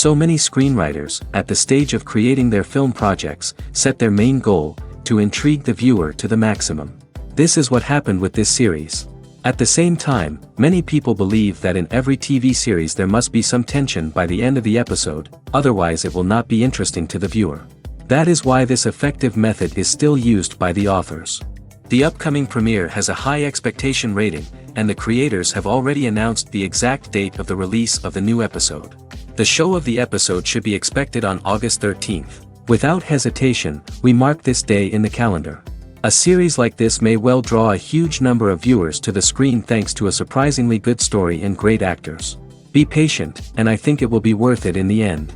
So many screenwriters, at the stage of creating their film projects, set their main goal, to intrigue the viewer to the maximum. This is what happened with this series. At the same time, many people believe that in every TV series there must be some tension by the end of the episode, otherwise it will not be interesting to the viewer. That is why this effective method is still used by the authors. The upcoming premiere has a high expectation rating, and the creators have already announced the exact date of the release of the new episode. The show of the episode should be expected on August 13th. Without hesitation, we mark this day in the calendar. A series like this may well draw a huge number of viewers to the screen thanks to a surprisingly good story and great actors. Be patient, and I think it will be worth it in the end.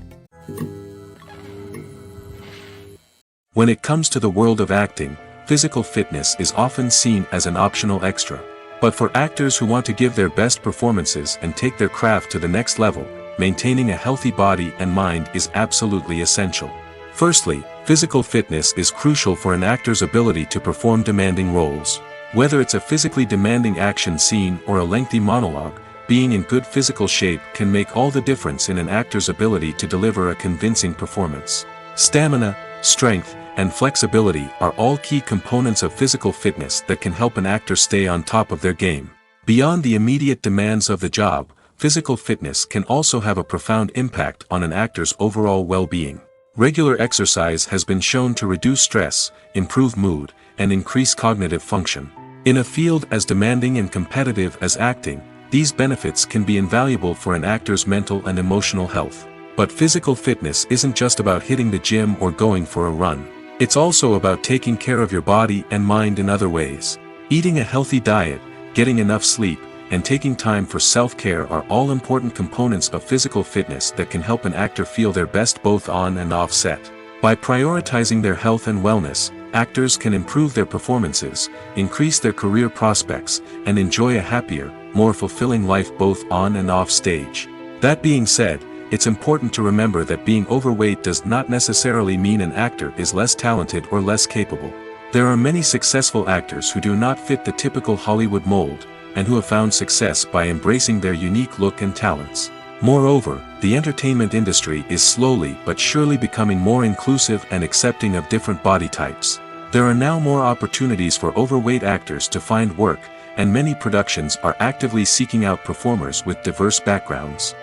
When it comes to the world of acting, physical fitness is often seen as an optional extra. But for actors who want to give their best performances and take their craft to the next level, maintaining a healthy body and mind is absolutely essential. Firstly, physical fitness is crucial for an actor's ability to perform demanding roles. Whether it's a physically demanding action scene or a lengthy monologue, being in good physical shape can make all the difference in an actor's ability to deliver a convincing performance. Stamina, strength, and flexibility are all key components of physical fitness that can help an actor stay on top of their game. Beyond the immediate demands of the job, physical fitness can also have a profound impact on an actor's overall well-being. Regular exercise has been shown to reduce stress, improve mood, and increase cognitive function. In a field as demanding and competitive as acting, these benefits can be invaluable for an actor's mental and emotional health. But physical fitness isn't just about hitting the gym or going for a run. It's also about taking care of your body and mind in other ways. Eating a healthy diet, getting enough sleep, and taking time for self-care are all important components of physical fitness that can help an actor feel their best both on and off set. By prioritizing their health and wellness, actors can improve their performances, increase their career prospects, and enjoy a happier, more fulfilling life both on and off stage. That being said, it's important to remember that being overweight does not necessarily mean an actor is less talented or less capable. There are many successful actors who do not fit the typical Hollywood mold, and who have found success by embracing their unique look and talents. Moreover, the entertainment industry is slowly but surely becoming more inclusive and accepting of different body types. There are now more opportunities for overweight actors to find work, and many productions are actively seeking out performers with diverse backgrounds.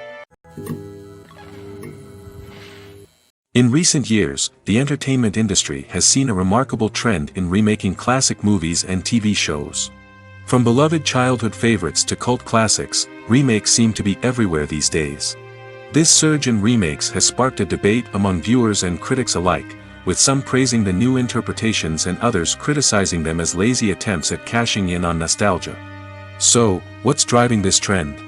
In recent years, the entertainment industry has seen a remarkable trend in remaking classic movies and TV shows. From beloved childhood favorites to cult classics, remakes seem to be everywhere these days. This surge in remakes has sparked a debate among viewers and critics alike, with some praising the new interpretations and others criticizing them as lazy attempts at cashing in on nostalgia. So, what's driving this trend?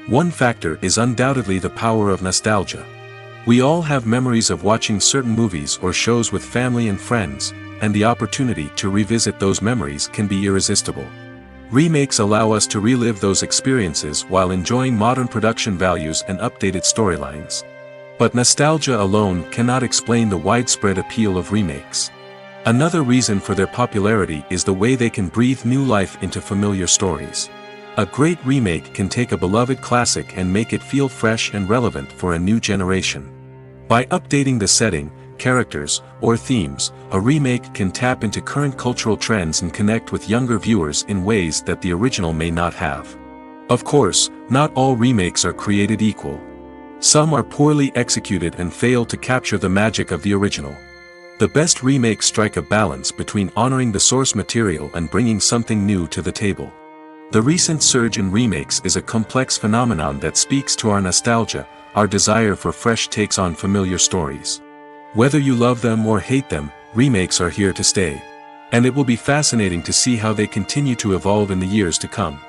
One factor is undoubtedly the power of nostalgia. We all have memories of watching certain movies or shows with family and friends, and the opportunity to revisit those memories can be irresistible. Remakes allow us to relive those experiences while enjoying modern production values and updated storylines. But nostalgia alone cannot explain the widespread appeal of remakes. Another reason for their popularity is the way they can breathe new life into familiar stories. A great remake can take a beloved classic and make it feel fresh and relevant for a new generation. By updating the setting, characters, or themes, a remake can tap into current cultural trends and connect with younger viewers in ways that the original may not have. Of course, not all remakes are created equal. Some are poorly executed and fail to capture the magic of the original. The best remakes strike a balance between honoring the source material and bringing something new to the table. The recent surge in remakes is a complex phenomenon that speaks to our nostalgia, our desire for fresh takes on familiar stories. Whether you love them or hate them, remakes are here to stay. And it will be fascinating to see how they continue to evolve in the years to come.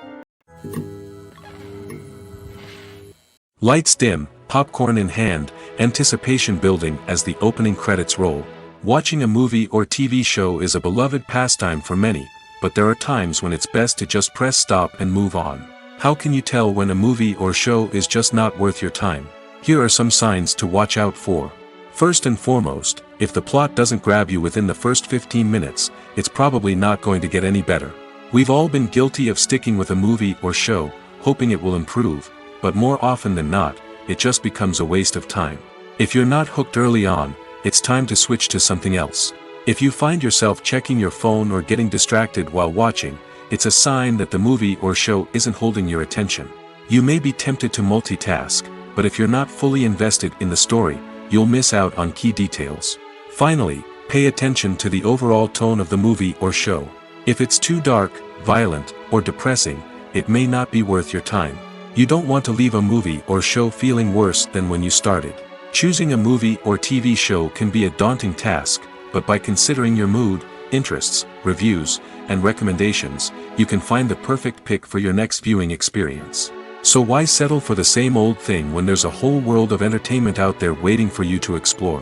Lights dim, popcorn in hand, anticipation building as the opening credits roll. Watching a movie or TV show is a beloved pastime for many, but there are times when it's best to just press stop and move on. How can you tell when a movie or show is just not worth your time? Here are some signs to watch out for. First and foremost, if the plot doesn't grab you within the first 15 minutes, it's probably not going to get any better. We've all been guilty of sticking with a movie or show, hoping it will improve, but more often than not, it just becomes a waste of time. If you're not hooked early on, it's time to switch to something else. If you find yourself checking your phone or getting distracted while watching, it's a sign that the movie or show isn't holding your attention. You may be tempted to multitask, but if you're not fully invested in the story, you'll miss out on key details. Finally, pay attention to the overall tone of the movie or show. If it's too dark, violent, or depressing, it may not be worth your time. You don't want to leave a movie or show feeling worse than when you started. Choosing a movie or TV show can be a daunting task, but by considering your mood, interests, reviews, and recommendations, you can find the perfect pick for your next viewing experience. So why settle for the same old thing when there's a whole world of entertainment out there waiting for you to explore?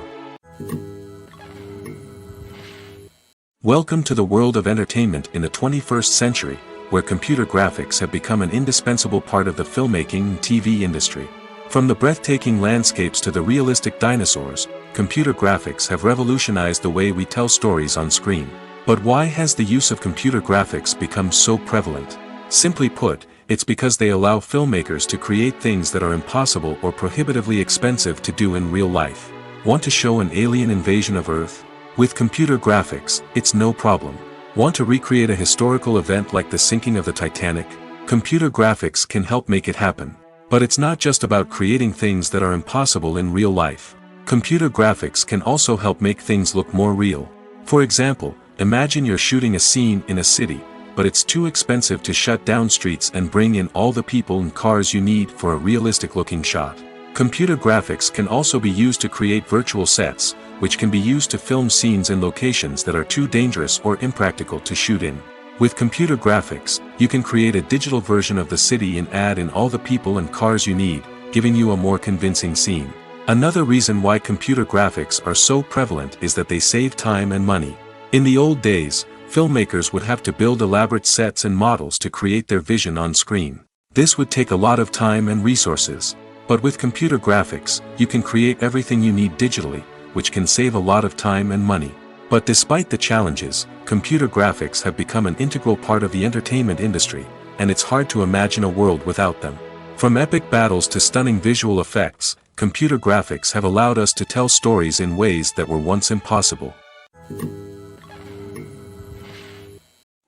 Welcome to the world of entertainment in the 21st century, where computer graphics have become an indispensable part of the filmmaking and TV industry. From the breathtaking landscapes to the realistic dinosaurs, computer graphics have revolutionized the way we tell stories on screen. But why has the use of computer graphics become so prevalent? Simply put, it's because they allow filmmakers to create things that are impossible or prohibitively expensive to do in real life. Want to show an alien invasion of Earth? With computer graphics, it's no problem. Want to recreate a historical event like the sinking of the Titanic? Computer graphics can help make it happen. But it's not just about creating things that are impossible in real life. Computer graphics can also help make things look more real. For example, imagine you're shooting a scene in a city, but it's too expensive to shut down streets and bring in all the people and cars you need for a realistic-looking shot. Computer graphics can also be used to create virtual sets, which can be used to film scenes in locations that are too dangerous or impractical to shoot in. With computer graphics, you can create a digital version of the city and add in all the people and cars you need, giving you a more convincing scene. Another reason why computer graphics are so prevalent is that they save time and money. In the old days, filmmakers would have to build elaborate sets and models to create their vision on screen. This would take a lot of time and resources. But with computer graphics, you can create everything you need digitally, which can save a lot of time and money. But despite the challenges, computer graphics have become an integral part of the entertainment industry, and it's hard to imagine a world without them. From epic battles to stunning visual effects, computer graphics have allowed us to tell stories in ways that were once impossible.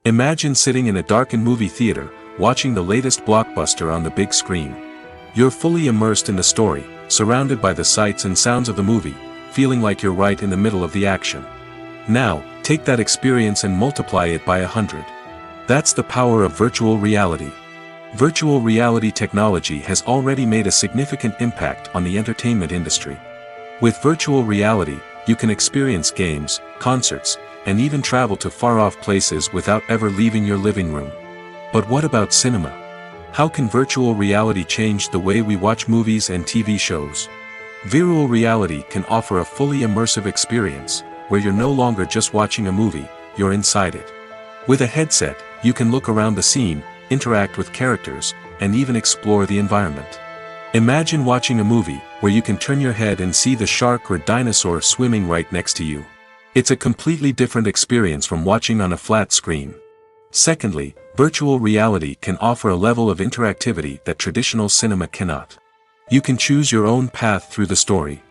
Imagine sitting in a darkened movie theater, watching the latest blockbuster on the big screen. You're fully immersed in the story, surrounded by the sights and sounds of the movie, feeling like you're right in the middle of the action. Now, take that experience and multiply it by 100. That's the power of virtual reality. Virtual reality technology has already made a significant impact on the entertainment industry. With virtual reality, you can experience games, concerts, and even travel to far-off places without ever leaving your living room. But what about cinema? How can virtual reality change the way we watch movies and TV shows? Virtual reality can offer a fully immersive experience, where you're no longer just watching a movie, you're inside it. With a headset, you can look around the scene, interact with characters, and even explore the environment. Imagine watching a movie, where you can turn your head and see the shark or dinosaur swimming right next to you. It's a completely different experience from watching on a flat screen. Secondly, virtual reality can offer a level of interactivity that traditional cinema cannot. You can choose your own path through the story.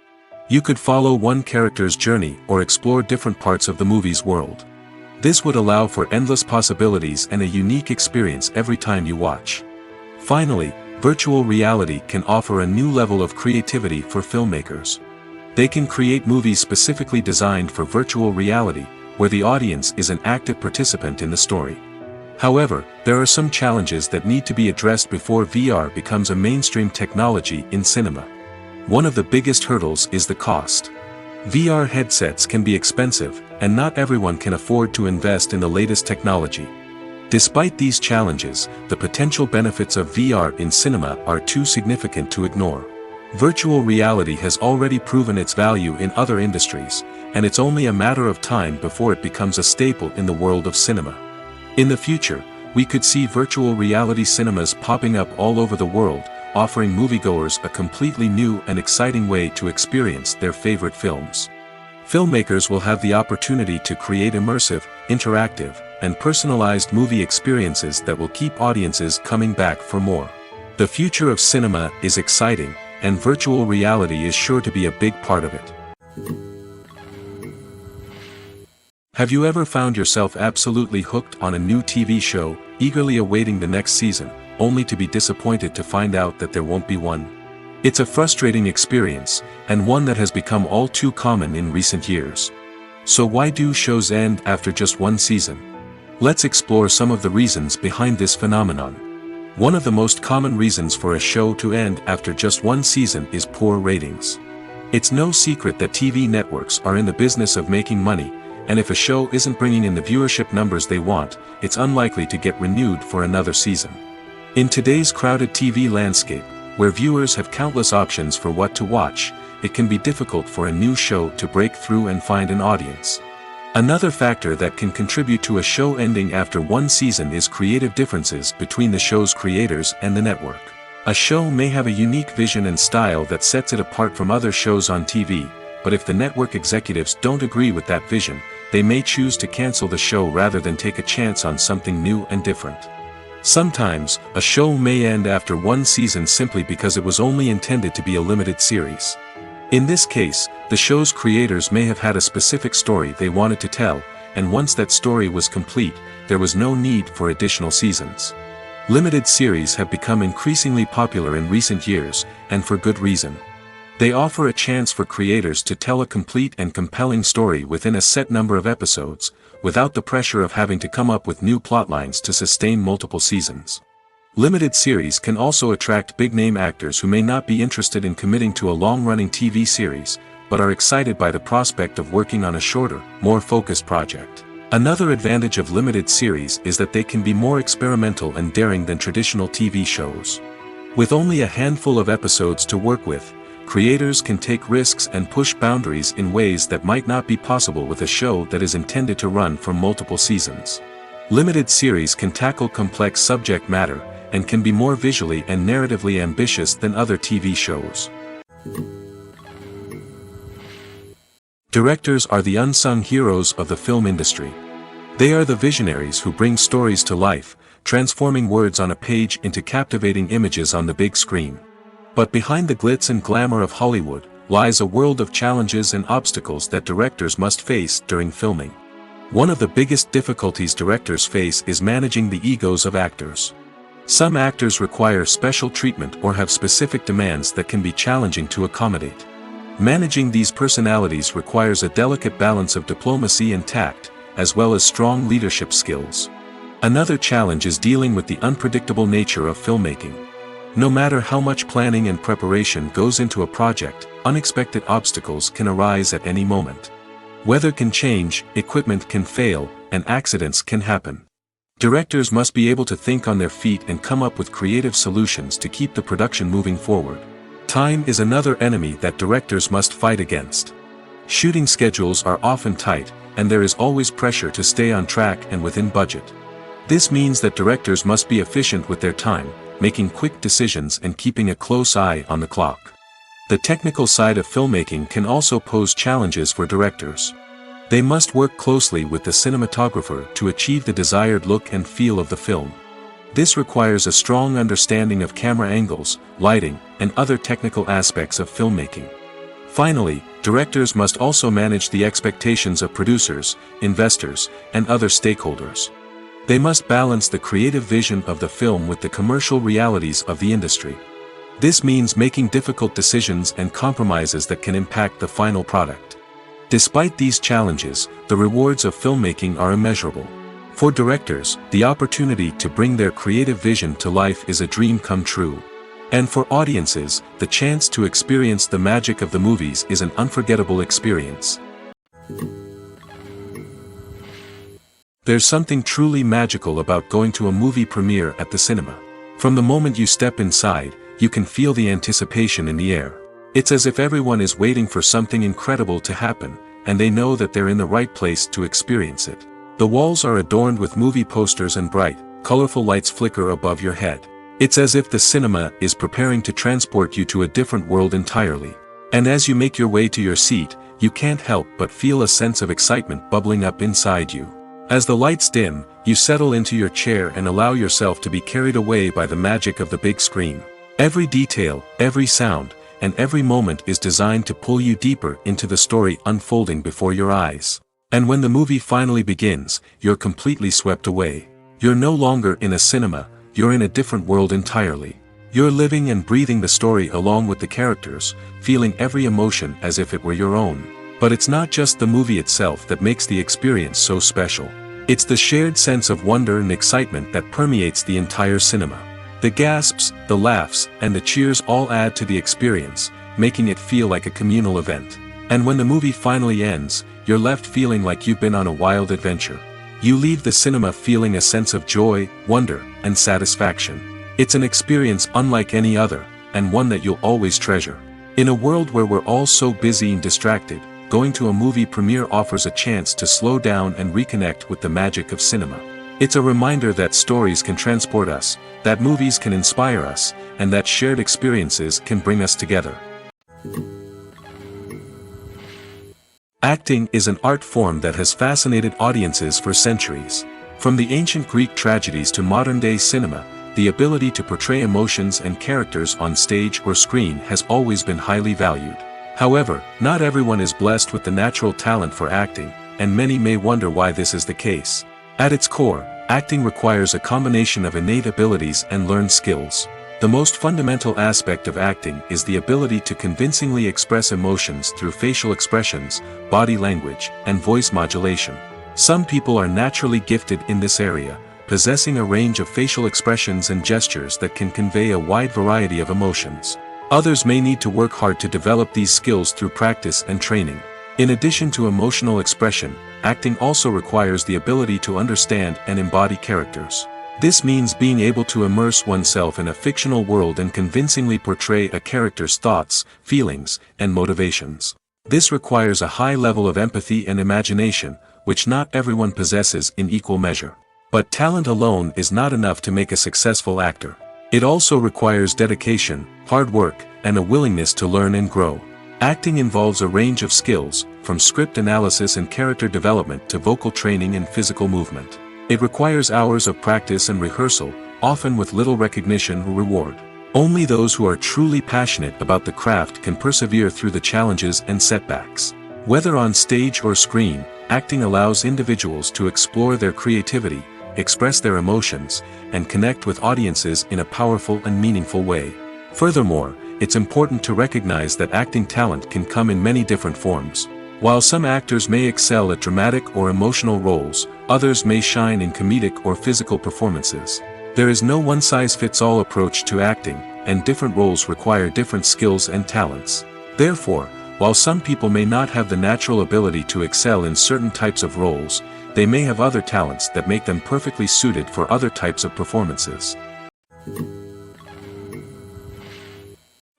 You could follow one character's journey or explore different parts of the movie's world. This would allow for endless possibilities and a unique experience every time you watch. Finally, virtual reality can offer a new level of creativity for filmmakers. They can create movies specifically designed for virtual reality, where the audience is an active participant in the story. However, there are some challenges that need to be addressed before VR becomes a mainstream technology in cinema. One of the biggest hurdles is the cost. VR headsets can be expensive, and not everyone can afford to invest in the latest technology. Despite these challenges, the potential benefits of VR in cinema are too significant to ignore. Virtual reality has already proven its value in other industries, and it's only a matter of time before it becomes a staple in the world of cinema. In the future, we could see virtual reality cinemas popping up all over the world, offering moviegoers a completely new and exciting way to experience their favorite films. Filmmakers will have the opportunity to create immersive, interactive, and personalized movie experiences that will keep audiences coming back for more. The future of cinema is exciting, and virtual reality is sure to be a big part of it. Have you ever found yourself absolutely hooked on a new TV show, eagerly awaiting the next season, only to be disappointed to find out that there won't be one? It's a frustrating experience, and one that has become all too common in recent years. So why do shows end after just one season? Let's explore some of the reasons behind this phenomenon. One of the most common reasons for a show to end after just one season is poor ratings. It's no secret that TV networks are in the business of making money, and if a show isn't bringing in the viewership numbers they want, it's unlikely to get renewed for another season. In today's crowded TV landscape, where viewers have countless options for what to watch, it can be difficult for a new show to break through and find an audience. Another factor that can contribute to a show ending after one season is creative differences between the show's creators and the network. A show may have a unique vision and style that sets it apart from other shows on TV, but if the network executives don't agree with that vision, they may choose to cancel the show rather than take a chance on something new and different. Sometimes, a show may end after one season simply because it was only intended to be a limited series. In this case, the show's creators may have had a specific story they wanted to tell, and once that story was complete, there was no need for additional seasons. Limited series have become increasingly popular in recent years, and for good reason. They offer a chance for creators to tell a complete and compelling story within a set number of episodes, without the pressure of having to come up with new plotlines to sustain multiple seasons. Limited series can also attract big-name actors who may not be interested in committing to a long-running TV series, but are excited by the prospect of working on a shorter, more focused project. Another advantage of limited series is that they can be more experimental and daring than traditional TV shows. With only a handful of episodes to work with, creators can take risks and push boundaries in ways that might not be possible with a show that is intended to run for multiple seasons. Limited series can tackle complex subject matter, and can be more visually and narratively ambitious than other TV shows. Directors are the unsung heroes of the film industry. They are the visionaries who bring stories to life, transforming words on a page into captivating images on the big screen. But behind the glitz and glamour of Hollywood, lies a world of challenges and obstacles that directors must face during filming. One of the biggest difficulties directors face is managing the egos of actors. Some actors require special treatment or have specific demands that can be challenging to accommodate. Managing these personalities requires a delicate balance of diplomacy and tact, as well as strong leadership skills. Another challenge is dealing with the unpredictable nature of filmmaking. No matter how much planning and preparation goes into a project, unexpected obstacles can arise at any moment. Weather can change, equipment can fail, and accidents can happen. Directors must be able to think on their feet and come up with creative solutions to keep the production moving forward. Time is another enemy that directors must fight against. Shooting schedules are often tight, and there is always pressure to stay on track and within budget. This means that directors must be efficient with their time, making quick decisions and keeping a close eye on the clock. The technical side of filmmaking can also pose challenges for directors. They must work closely with the cinematographer to achieve the desired look and feel of the film. This requires a strong understanding of camera angles, lighting, and other technical aspects of filmmaking. Finally, directors must also manage the expectations of producers, investors, and other stakeholders. They must balance the creative vision of the film with the commercial realities of the industry. This means making difficult decisions and compromises that can impact the final product. Despite these challenges, the rewards of filmmaking are immeasurable. For directors, the opportunity to bring their creative vision to life is a dream come true. And for audiences, the chance to experience the magic of the movies is an unforgettable experience. There's something truly magical about going to a movie premiere at the cinema. From the moment you step inside, you can feel the anticipation in the air. It's as if everyone is waiting for something incredible to happen, and they know that they're in the right place to experience it. The walls are adorned with movie posters and bright, colorful lights flicker above your head. It's as if the cinema is preparing to transport you to a different world entirely. And as you make your way to your seat, you can't help but feel a sense of excitement bubbling up inside you. As the lights dim, you settle into your chair and allow yourself to be carried away by the magic of the big screen. Every detail, every sound, and every moment is designed to pull you deeper into the story unfolding before your eyes. And when the movie finally begins, you're completely swept away. You're no longer in a cinema, you're in a different world entirely. You're living and breathing the story along with the characters, feeling every emotion as if it were your own. But it's not just the movie itself that makes the experience so special. It's the shared sense of wonder and excitement that permeates the entire cinema. The gasps, the laughs, and the cheers all add to the experience, making it feel like a communal event. And when the movie finally ends, you're left feeling like you've been on a wild adventure. You leave the cinema feeling a sense of joy, wonder, and satisfaction. It's an experience unlike any other, and one that you'll always treasure. In a world where we're all so busy and distracted, going to a movie premiere offers a chance to slow down and reconnect with the magic of cinema. It's a reminder that stories can transport us, that movies can inspire us, and that shared experiences can bring us together. Acting is an art form that has fascinated audiences for centuries. From the ancient Greek tragedies to modern-day cinema, the ability to portray emotions and characters on stage or screen has always been highly valued. However, not everyone is blessed with the natural talent for acting, and many may wonder why this is the case. At its core, acting requires a combination of innate abilities and learned skills. The most fundamental aspect of acting is the ability to convincingly express emotions through facial expressions, body language, and voice modulation. Some people are naturally gifted in this area, possessing a range of facial expressions and gestures that can convey a wide variety of emotions. Others may need to work hard to develop these skills through practice and training. In addition to emotional expression, acting also requires the ability to understand and embody characters. This means being able to immerse oneself in a fictional world and convincingly portray a character's thoughts, feelings, and motivations. This requires a high level of empathy and imagination, which not everyone possesses in equal measure. But talent alone is not enough to make a successful actor. It also requires dedication, hard work, and a willingness to learn and grow. Acting involves a range of skills, from script analysis and character development to vocal training and physical movement. It requires hours of practice and rehearsal, often with little recognition or reward. Only those who are truly passionate about the craft can persevere through the challenges and setbacks. Whether on stage or screen, acting allows individuals to explore their creativity, express their emotions, and connect with audiences in a powerful and meaningful way. Furthermore, it's important to recognize that acting talent can come in many different forms. While some actors may excel at dramatic or emotional roles, others may shine in comedic or physical performances. There is no one-size-fits-all approach to acting, and different roles require different skills and talents. Therefore, while some people may not have the natural ability to excel in certain types of roles, they may have other talents that make them perfectly suited for other types of performances.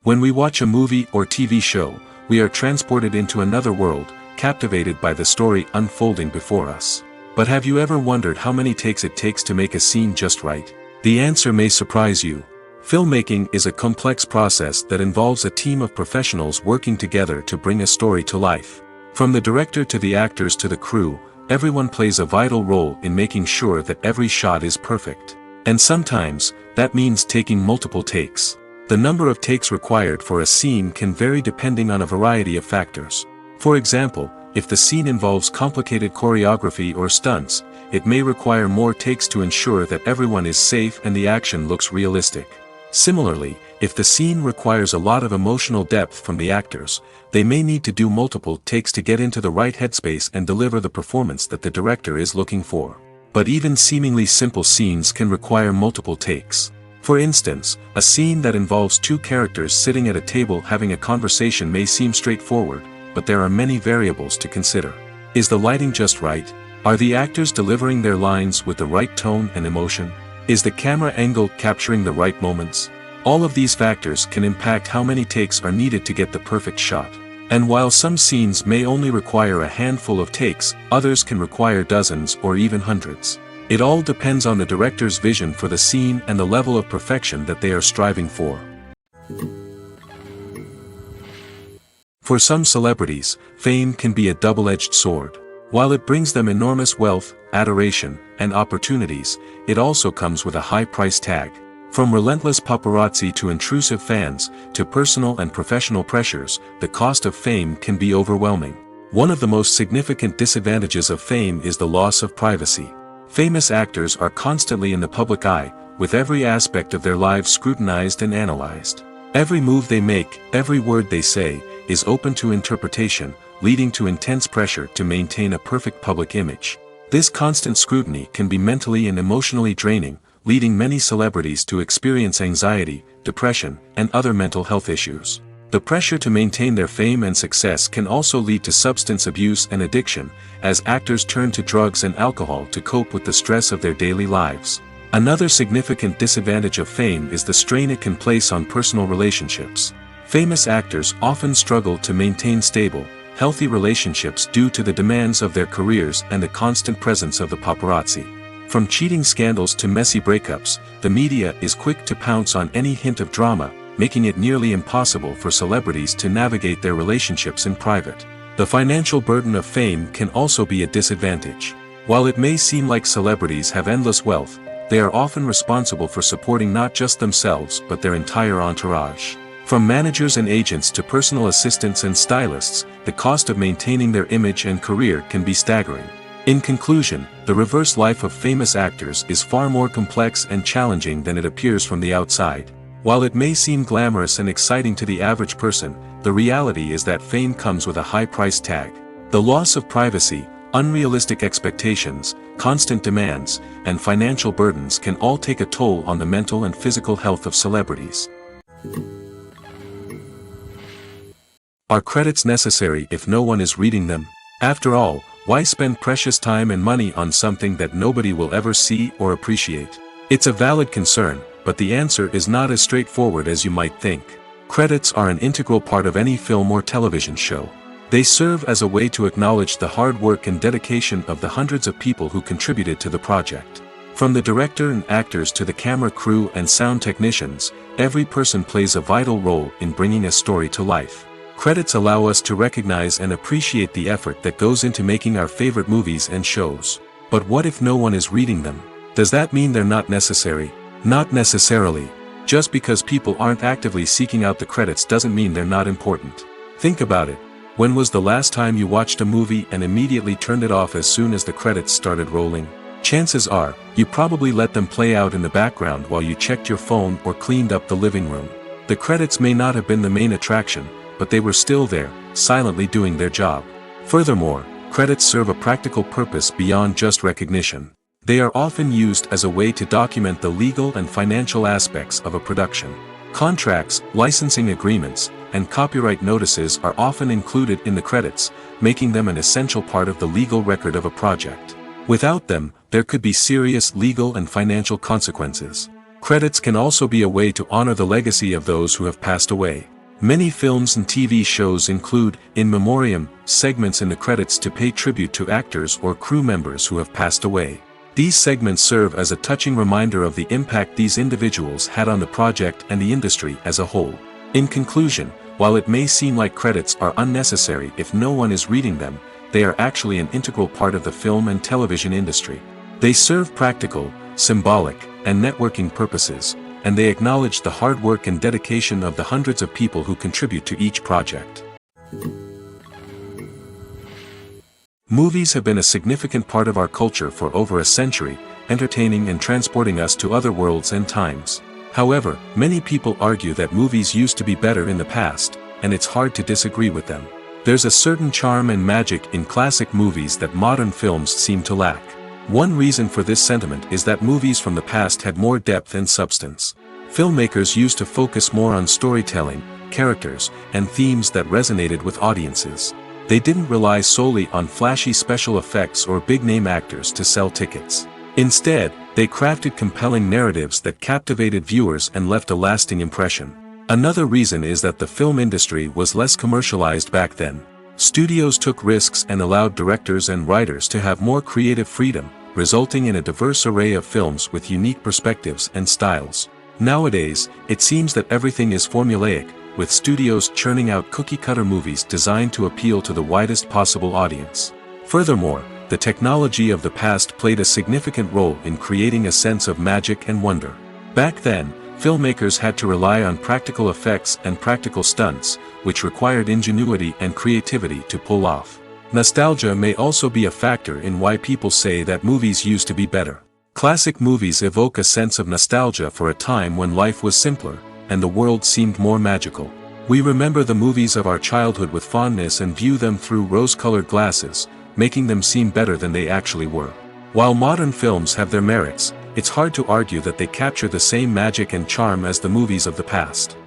When we watch a movie or TV show, we are transported into another world, captivated by the story unfolding before us. But have you ever wondered how many takes it takes to make a scene just right? The answer may surprise you. Filmmaking is a complex process that involves a team of professionals working together to bring a story to life. From the director to the actors to the crew, everyone plays a vital role in making sure that every shot is perfect. And sometimes, that means taking multiple takes. The number of takes required for a scene can vary depending on a variety of factors. For example, if the scene involves complicated choreography or stunts, it may require more takes to ensure that everyone is safe and the action looks realistic. Similarly, if the scene requires a lot of emotional depth from the actors, they may need to do multiple takes to get into the right headspace and deliver the performance that the director is looking for. But even seemingly simple scenes can require multiple takes. For instance, a scene that involves two characters sitting at a table having a conversation may seem straightforward, but there are many variables to consider. Is the lighting just right? Are the actors delivering their lines with the right tone and emotion? Is the camera angle capturing the right moments? All of these factors can impact how many takes are needed to get the perfect shot. And while some scenes may only require a handful of takes, others can require dozens or even hundreds. It all depends on the director's vision for the scene and the level of perfection that they are striving for. For some celebrities, fame can be a double-edged sword. While it brings them enormous wealth, adoration, and opportunities, it also comes with a high price tag. From relentless paparazzi to intrusive fans, to personal and professional pressures, the cost of fame can be overwhelming. One of the most significant disadvantages of fame is the loss of privacy. Famous actors are constantly in the public eye, with every aspect of their lives scrutinized and analyzed. Every move they make, every word they say, is open to interpretation, leading to intense pressure to maintain a perfect public image. This constant scrutiny can be mentally and emotionally draining, leading many celebrities to experience anxiety, depression, and other mental health issues. The pressure to maintain their fame and success can also lead to substance abuse and addiction, as actors turn to drugs and alcohol to cope with the stress of their daily lives. Another significant disadvantage of fame is the strain it can place on personal relationships. Famous actors often struggle to maintain stable, healthy relationships due to the demands of their careers and the constant presence of the paparazzi. From cheating scandals to messy breakups, the media is quick to pounce on any hint of drama, making it nearly impossible for celebrities to navigate their relationships in private. The financial burden of fame can also be a disadvantage. While it may seem like celebrities have endless wealth, they are often responsible for supporting not just themselves but their entire entourage. From managers and agents to personal assistants and stylists, the cost of maintaining their image and career can be staggering. In conclusion, the reverse life of famous actors is far more complex and challenging than it appears from the outside. While it may seem glamorous and exciting to the average person, the reality is that fame comes with a high price tag. The loss of privacy, unrealistic expectations, constant demands, and financial burdens can all take a toll on the mental and physical health of celebrities. Are credits necessary if no one is reading them? After all, why spend precious time and money on something that nobody will ever see or appreciate? It's a valid concern, but the answer is not as straightforward as you might think. Credits are an integral part of any film or television show. They serve as a way to acknowledge the hard work and dedication of the hundreds of people who contributed to the project. From the director and actors to the camera crew and sound technicians, every person plays a vital role in bringing a story to life. Credits allow us to recognize and appreciate the effort that goes into making our favorite movies and shows. But what if no one is reading them? Does that mean they're not necessary? Not necessarily. Just because people aren't actively seeking out the credits doesn't mean they're not important. Think about it. When was the last time you watched a movie and immediately turned it off as soon as the credits started rolling? Chances are, you probably let them play out in the background while you checked your phone or cleaned up the living room. The credits may not have been the main attraction, but they were still there, silently doing their job. Furthermore, credits serve a practical purpose beyond just recognition. They are often used as a way to document the legal and financial aspects of a production. Contracts, licensing agreements, and copyright notices are often included in the credits, making them an essential part of the legal record of a project. Without them, there could be serious legal and financial consequences. Credits can also be a way to honor the legacy of those who have passed away. Many films and TV shows include, in memoriam, segments in the credits to pay tribute to actors or crew members who have passed away. These segments serve as a touching reminder of the impact these individuals had on the project and the industry as a whole. In conclusion, while it may seem like credits are unnecessary if no one is reading them, they are actually an integral part of the film and television industry. They serve practical, symbolic, and networking purposes, and they acknowledge the hard work and dedication of the hundreds of people who contribute to each project. Movies have been a significant part of our culture for over a century, entertaining and transporting us to other worlds and times. However, many people argue that movies used to be better in the past, and it's hard to disagree with them. There's a certain charm and magic in classic movies that modern films seem to lack. One reason for this sentiment is that movies from the past had more depth and substance. Filmmakers used to focus more on storytelling, characters, and themes that resonated with audiences. They didn't rely solely on flashy special effects or big-name actors to sell tickets. Instead, they crafted compelling narratives that captivated viewers and left a lasting impression. Another reason is that the film industry was less commercialized back then. Studios took risks and allowed directors and writers to have more creative freedom, resulting in a diverse array of films with unique perspectives and styles. Nowadays, it seems that everything is formulaic, with studios churning out cookie-cutter movies designed to appeal to the widest possible audience. Furthermore, the technology of the past played a significant role in creating a sense of magic and wonder. Back then, filmmakers had to rely on practical effects and practical stunts, which required ingenuity and creativity to pull off. Nostalgia may also be a factor in why people say that movies used to be better. Classic movies evoke a sense of nostalgia for a time when life was simpler, and the world seemed more magical. We remember the movies of our childhood with fondness and view them through rose-colored glasses, making them seem better than they actually were. While modern films have their merits, it's hard to argue that they capture the same magic and charm as the movies of the past.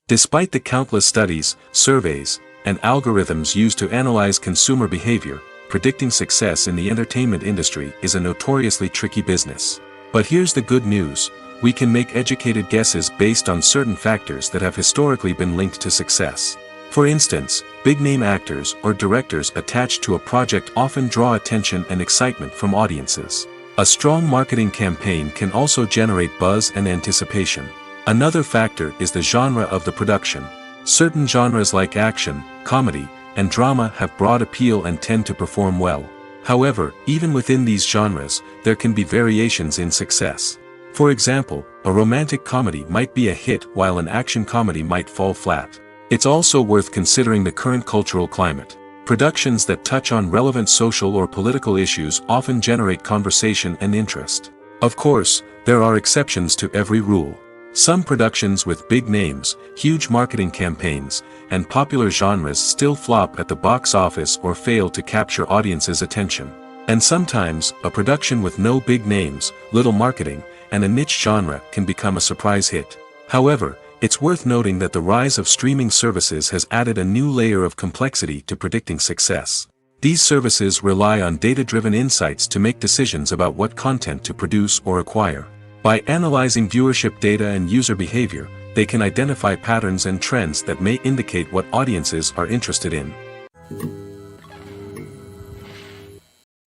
Despite the countless studies, surveys, and algorithms used to analyze consumer behavior, predicting success in the entertainment industry is a notoriously tricky business. But here's the good news: we can make educated guesses based on certain factors that have historically been linked to success. For instance, big-name actors or directors attached to a project often draw attention and excitement from audiences. A strong marketing campaign can also generate buzz and anticipation. Another factor is the genre of the production. Certain genres like action, comedy, and drama have broad appeal and tend to perform well. However, even within these genres, there can be variations in success. For example, a romantic comedy might be a hit while an action comedy might fall flat. It's also worth considering the current cultural climate. Productions that touch on relevant social or political issues often generate conversation and interest. Of course, there are exceptions to every rule. Some productions with big names, huge marketing campaigns, and popular genres still flop at the box office or fail to capture audiences' attention. And sometimes, a production with no big names, little marketing, and a niche genre can become a surprise hit. However, it's worth noting that the rise of streaming services has added a new layer of complexity to predicting success. These services rely on data-driven insights to make decisions about what content to produce or acquire. By analyzing viewership data and user behavior, they can identify patterns and trends that may indicate what audiences are interested in.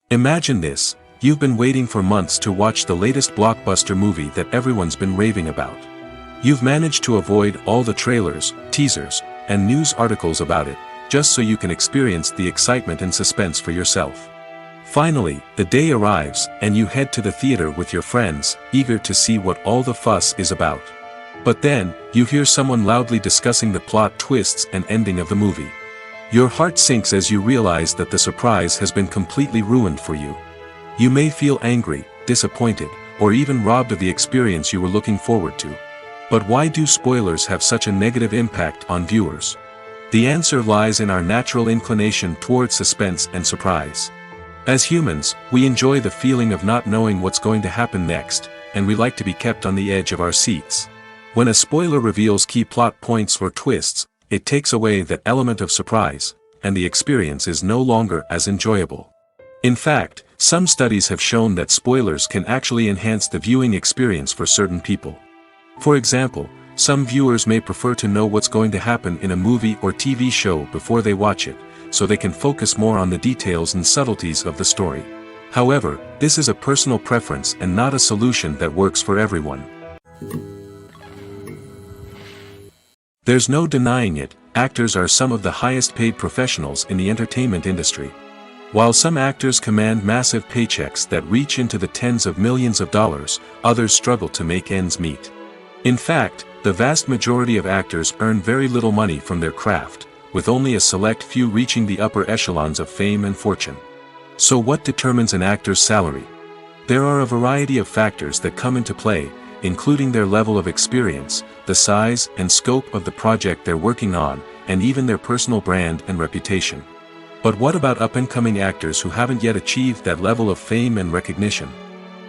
Imagine this: you've been waiting for months to watch the latest blockbuster movie that everyone's been raving about. You've managed to avoid all the trailers, teasers, and news articles about it, just so you can experience the excitement and suspense for yourself. Finally, the day arrives, and you head to the theater with your friends, eager to see what all the fuss is about. But then, you hear someone loudly discussing the plot twists and ending of the movie. Your heart sinks as you realize that the surprise has been completely ruined for you. You may feel angry, disappointed, or even robbed of the experience you were looking forward to. But why do spoilers have such a negative impact on viewers? The answer lies in our natural inclination toward suspense and surprise. As humans, we enjoy the feeling of not knowing what's going to happen next, and we like to be kept on the edge of our seats. When a spoiler reveals key plot points or twists, it takes away that element of surprise, and the experience is no longer as enjoyable. In fact, some studies have shown that spoilers can actually enhance the viewing experience for certain people. For example, some viewers may prefer to know what's going to happen in a movie or TV show before they watch it, so they can focus more on the details and subtleties of the story. However, this is a personal preference and not a solution that works for everyone. There's no denying it, actors are some of the highest paid professionals in the entertainment industry. While some actors command massive paychecks that reach into the tens of millions of dollars, others struggle to make ends meet. In fact, the vast majority of actors earn very little money from their craft, with only a select few reaching the upper echelons of fame and fortune. So what determines an actor's salary? There are a variety of factors that come into play, including their level of experience, the size and scope of the project they're working on, and even their personal brand and reputation. But what about up-and-coming actors who haven't yet achieved that level of fame and recognition?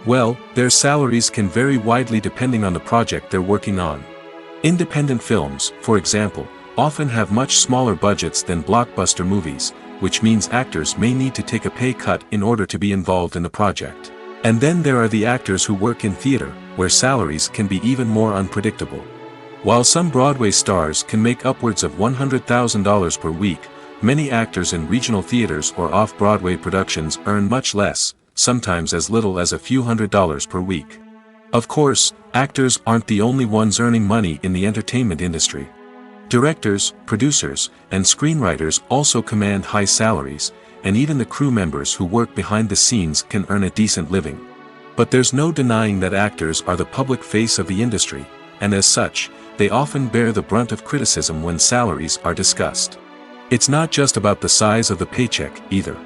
Well, their salaries can vary widely depending on the project they're working on. Independent films, for example, often have much smaller budgets than blockbuster movies, which means actors may need to take a pay cut in order to be involved in the project. And then there are the actors who work in theater, where salaries can be even more unpredictable. While some Broadway stars can make upwards of $100,000 per week, many actors in regional theaters or off-Broadway productions earn much less, sometimes as little as a few $100s per week. Of course, actors aren't the only ones earning money in the entertainment industry. Directors, producers, and screenwriters also command high salaries, and even the crew members who work behind the scenes can earn a decent living. But there's no denying that actors are the public face of the industry, and as such, they often bear the brunt of criticism when salaries are discussed. It's not just about the size of the paycheck, either.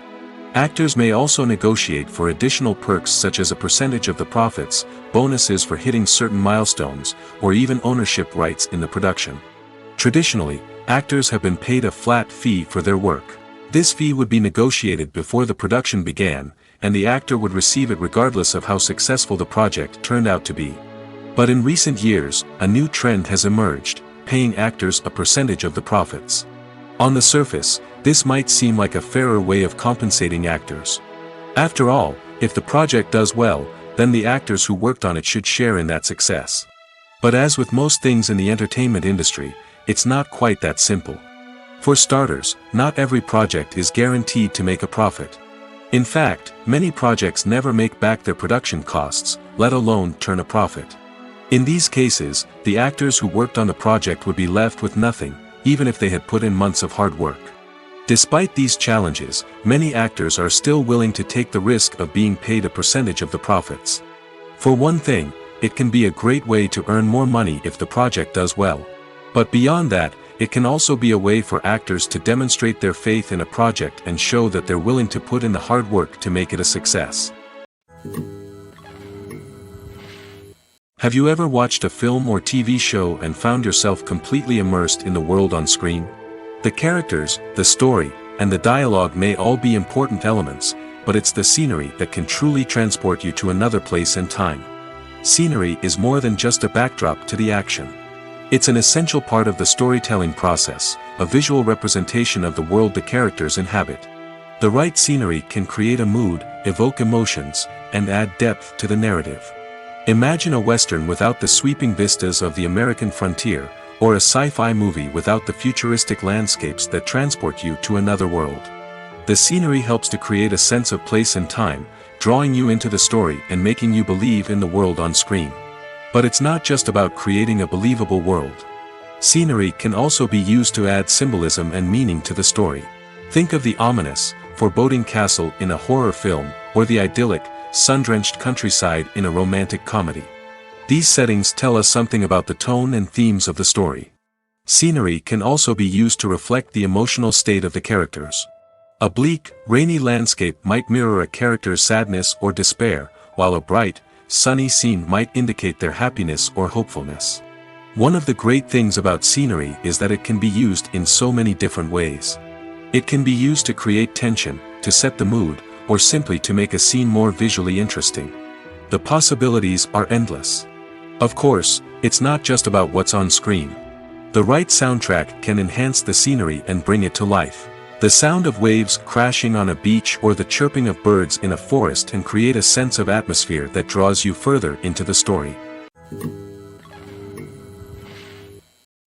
Actors may also negotiate for additional perks such as a percentage of the profits, bonuses for hitting certain milestones, or even ownership rights in the production. Traditionally, actors have been paid a flat fee for their work. This fee would be negotiated before the production began, and the actor would receive it regardless of how successful the project turned out to be. But in recent years, a new trend has emerged, paying actors a percentage of the profits. On the surface, this might seem like a fairer way of compensating actors. After all, if the project does well, then the actors who worked on it should share in that success. But as with most things in the entertainment industry, it's not quite that simple. For starters, not every project is guaranteed to make a profit. In fact, many projects never make back their production costs, let alone turn a profit. In these cases, the actors who worked on the project would be left with nothing, even if they had put in months of hard work. Despite these challenges, many actors are still willing to take the risk of being paid a percentage of the profits. For one thing, it can be a great way to earn more money if the project does well. But beyond that, it can also be a way for actors to demonstrate their faith in a project and show that they're willing to put in the hard work to make it a success. Have you ever watched a film or TV show and found yourself completely immersed in the world on screen? The characters, the story, and the dialogue may all be important elements, but it's the scenery that can truly transport you to another place and time. Scenery is more than just a backdrop to the action. It's an essential part of the storytelling process, a visual representation of the world the characters inhabit. The right scenery can create a mood, evoke emotions, and add depth to the narrative. Imagine a Western without the sweeping vistas of the American frontier, or a sci-fi movie without the futuristic landscapes that transport you to another world. The scenery helps to create a sense of place and time, drawing you into the story and making you believe in the world on screen. But it's not just about creating a believable world. Scenery can also be used to add symbolism and meaning to the story. Think of the ominous, foreboding castle in a horror film, or the idyllic, sun-drenched countryside in a romantic comedy. These settings tell us something about the tone and themes of the story. Scenery can also be used to reflect the emotional state of the characters. A bleak, rainy landscape might mirror a character's sadness or despair, while a bright, sunny scene might indicate their happiness or hopefulness. One of the great things about scenery is that it can be used in so many different ways. It can be used to create tension, to set the mood, or simply to make a scene more visually interesting. The possibilities are endless. Of course, it's not just about what's on screen. The right soundtrack can enhance the scenery and bring it to life. The sound of waves crashing on a beach or the chirping of birds in a forest can create a sense of atmosphere that draws you further into the story.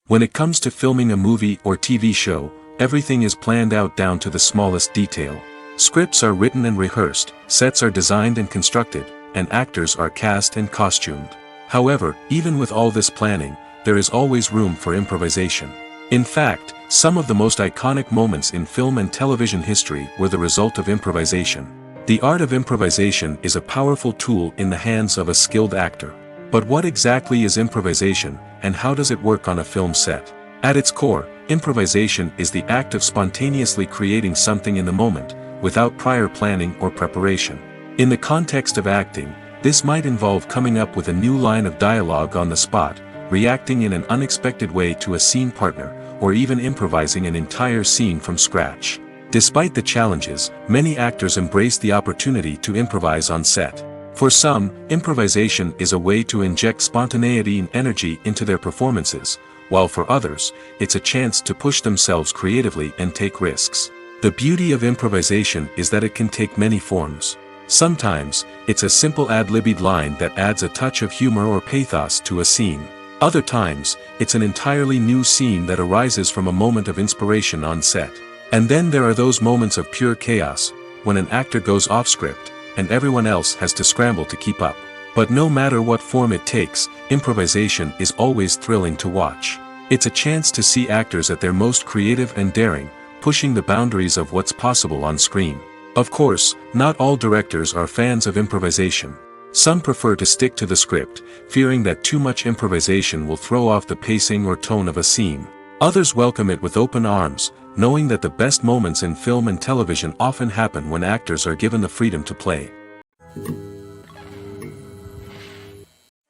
When it comes to filming a movie or TV show, everything is planned out down to the smallest detail. Scripts are written and rehearsed, sets are designed and constructed, and actors are cast and costumed. However, even with all this planning, there is always room for improvisation. In fact, some of the most iconic moments in film and television history were the result of improvisation. The art of improvisation is a powerful tool in the hands of a skilled actor. But what exactly is improvisation, and how does it work on a film set? At its core, improvisation is the act of spontaneously creating something in the moment, without prior planning or preparation. In the context of acting, this might involve coming up with a new line of dialogue on the spot, reacting in an unexpected way to a scene partner, or even improvising an entire scene from scratch. Despite the challenges, many actors embrace the opportunity to improvise on set. For some, improvisation is a way to inject spontaneity and energy into their performances, while for others, it's a chance to push themselves creatively and take risks. The beauty of improvisation is that it can take many forms. Sometimes, it's a simple ad-libbed line that adds a touch of humor or pathos to a scene. Other times, it's an entirely new scene that arises from a moment of inspiration on set. And then there are those moments of pure chaos, when an actor goes off script, and everyone else has to scramble to keep up. But no matter what form it takes, improvisation is always thrilling to watch. It's a chance to see actors at their most creative and daring, pushing the boundaries of what's possible on screen. Of course, not all directors are fans of improvisation. Some prefer to stick to the script, fearing that too much improvisation will throw off the pacing or tone of a scene. Others welcome it with open arms, knowing that the best moments in film and television often happen when actors are given the freedom to play.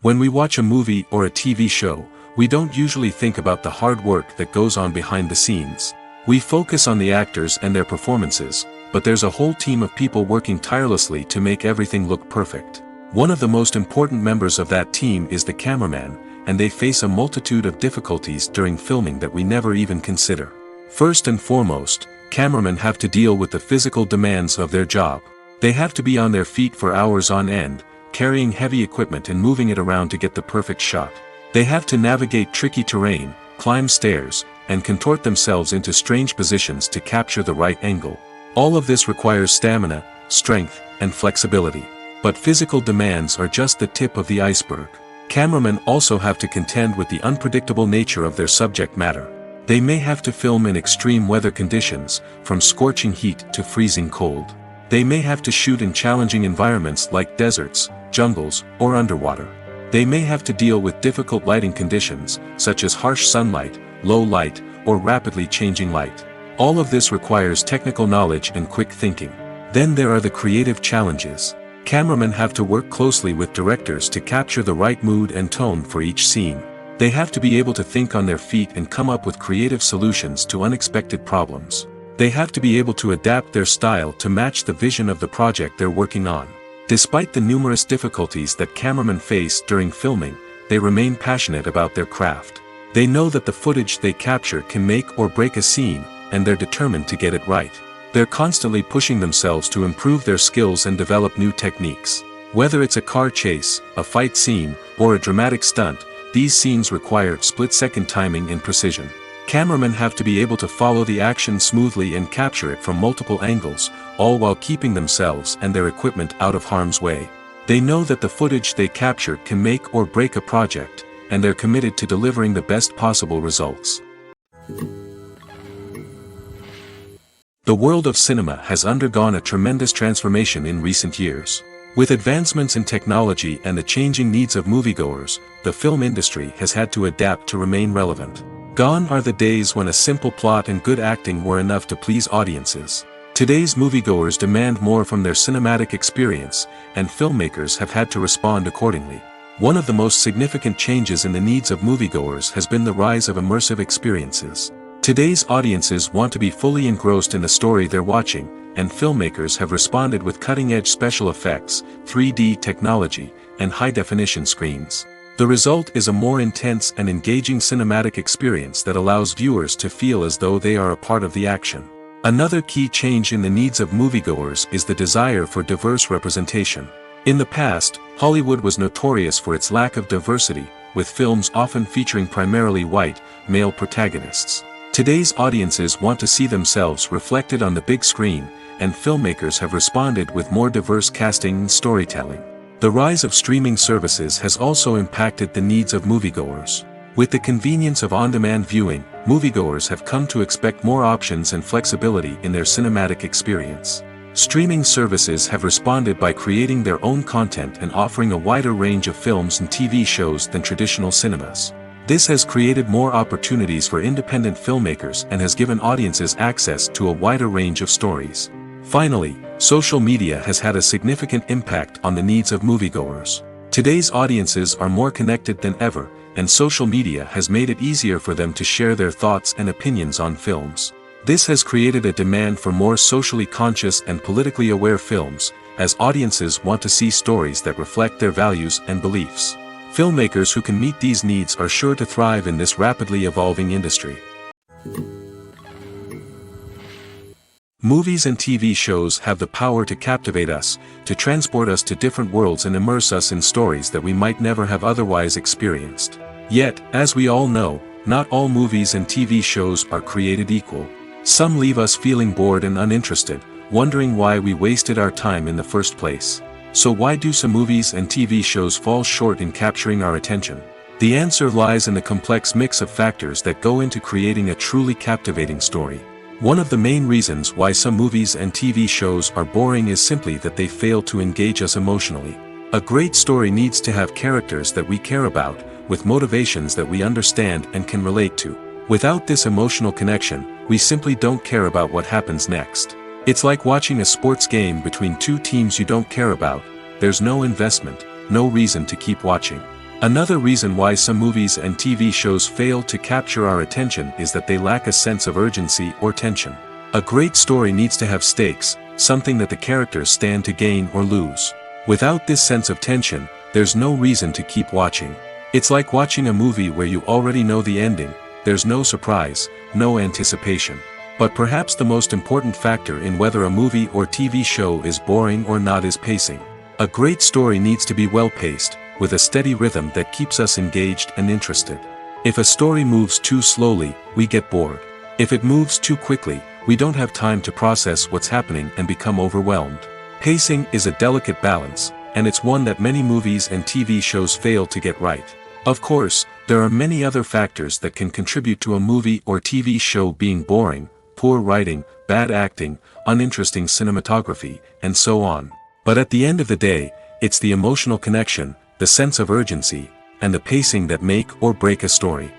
When we watch a movie or a TV show, we don't usually think about the hard work that goes on behind the scenes. We focus on the actors and their performances, but there's a whole team of people working tirelessly to make everything look perfect. One of the most important members of that team is the cameraman, and they face a multitude of difficulties during filming that we never even consider. First and foremost, cameramen have to deal with the physical demands of their job. They have to be on their feet for hours on end, carrying heavy equipment and moving it around to get the perfect shot. They have to navigate tricky terrain, climb stairs, and contort themselves into strange positions to capture the right angle. All of this requires stamina, strength, and flexibility. But physical demands are just the tip of the iceberg. Cameramen also have to contend with the unpredictable nature of their subject matter. They may have to film in extreme weather conditions, from scorching heat to freezing cold. They may have to shoot in challenging environments like deserts, jungles, or underwater. They may have to deal with difficult lighting conditions, such as harsh sunlight, low light, or rapidly changing light. All of this requires technical knowledge and quick thinking. Then there are the creative challenges. Cameramen have to work closely with directors to capture the right mood and tone for each scene. They have to be able to think on their feet and come up with creative solutions to unexpected problems. They have to be able to adapt their style to match the vision of the project they're working on. Despite the numerous difficulties that cameramen face during filming, they remain passionate about their craft. They know that the footage they capture can make or break a scene, and they're determined to get it right. They're constantly pushing themselves to improve their skills and develop new techniques. Whether it's a car chase, a fight scene, or a dramatic stunt, these scenes require split-second timing and precision. Cameramen have to be able to follow the action smoothly and capture it from multiple angles, all while keeping themselves and their equipment out of harm's way. They know that the footage they capture can make or break a project, and they're committed to delivering the best possible results. The world of cinema has undergone a tremendous transformation in recent years. With advancements in technology and the changing needs of moviegoers, the film industry has had to adapt to remain relevant. Gone are the days when a simple plot and good acting were enough to please audiences. Today's moviegoers demand more from their cinematic experience, and filmmakers have had to respond accordingly. One of the most significant changes in the needs of moviegoers has been the rise of immersive experiences. Today's audiences want to be fully engrossed in the story they're watching, and filmmakers have responded with cutting-edge special effects, 3D technology, and high-definition screens. The result is a more intense and engaging cinematic experience that allows viewers to feel as though they are a part of the action. Another key change in the needs of moviegoers is the desire for diverse representation. In the past, Hollywood was notorious for its lack of diversity, with films often featuring primarily white, male protagonists. Today's audiences want to see themselves reflected on the big screen, and filmmakers have responded with more diverse casting and storytelling. The rise of streaming services has also impacted the needs of moviegoers. With the convenience of on-demand viewing, moviegoers have come to expect more options and flexibility in their cinematic experience. Streaming services have responded by creating their own content and offering a wider range of films and TV shows than traditional cinemas. This has created more opportunities for independent filmmakers and has given audiences access to a wider range of stories. Finally, social media has had a significant impact on the needs of moviegoers. Today's audiences are more connected than ever, and social media has made it easier for them to share their thoughts and opinions on films. This has created a demand for more socially conscious and politically aware films, as audiences want to see stories that reflect their values and beliefs. Filmmakers who can meet these needs are sure to thrive in this rapidly evolving industry. Movies and TV shows have the power to captivate us, to transport us to different worlds and immerse us in stories that we might never have otherwise experienced. Yet, as we all know, not all movies and TV shows are created equal. Some leave us feeling bored and uninterested, wondering why we wasted our time in the first place. So why do some movies and TV shows fall short in capturing our attention? The answer lies in the complex mix of factors that go into creating a truly captivating story. One of the main reasons why some movies and TV shows are boring is simply that they fail to engage us emotionally. A great story needs to have characters that we care about, with motivations that we understand and can relate to. Without this emotional connection, we simply don't care about what happens next. It's like watching a sports game between two teams you don't care about. There's no investment, no reason to keep watching. Another reason why some movies and TV shows fail to capture our attention is that they lack a sense of urgency or tension. A great story needs to have stakes, something that the characters stand to gain or lose. Without this sense of tension, there's no reason to keep watching. It's like watching a movie where you already know the ending. There's no surprise, no anticipation. But perhaps the most important factor in whether a movie or TV show is boring or not is pacing. A great story needs to be well-paced, with a steady rhythm that keeps us engaged and interested. If a story moves too slowly, we get bored. If it moves too quickly, we don't have time to process what's happening and become overwhelmed. Pacing is a delicate balance, and it's one that many movies and TV shows fail to get right. Of course, there are many other factors that can contribute to a movie or TV show being boring: poor writing, bad acting, uninteresting cinematography, and so on. But at the end of the day, it's the emotional connection, the sense of urgency, and the pacing that make or break a story.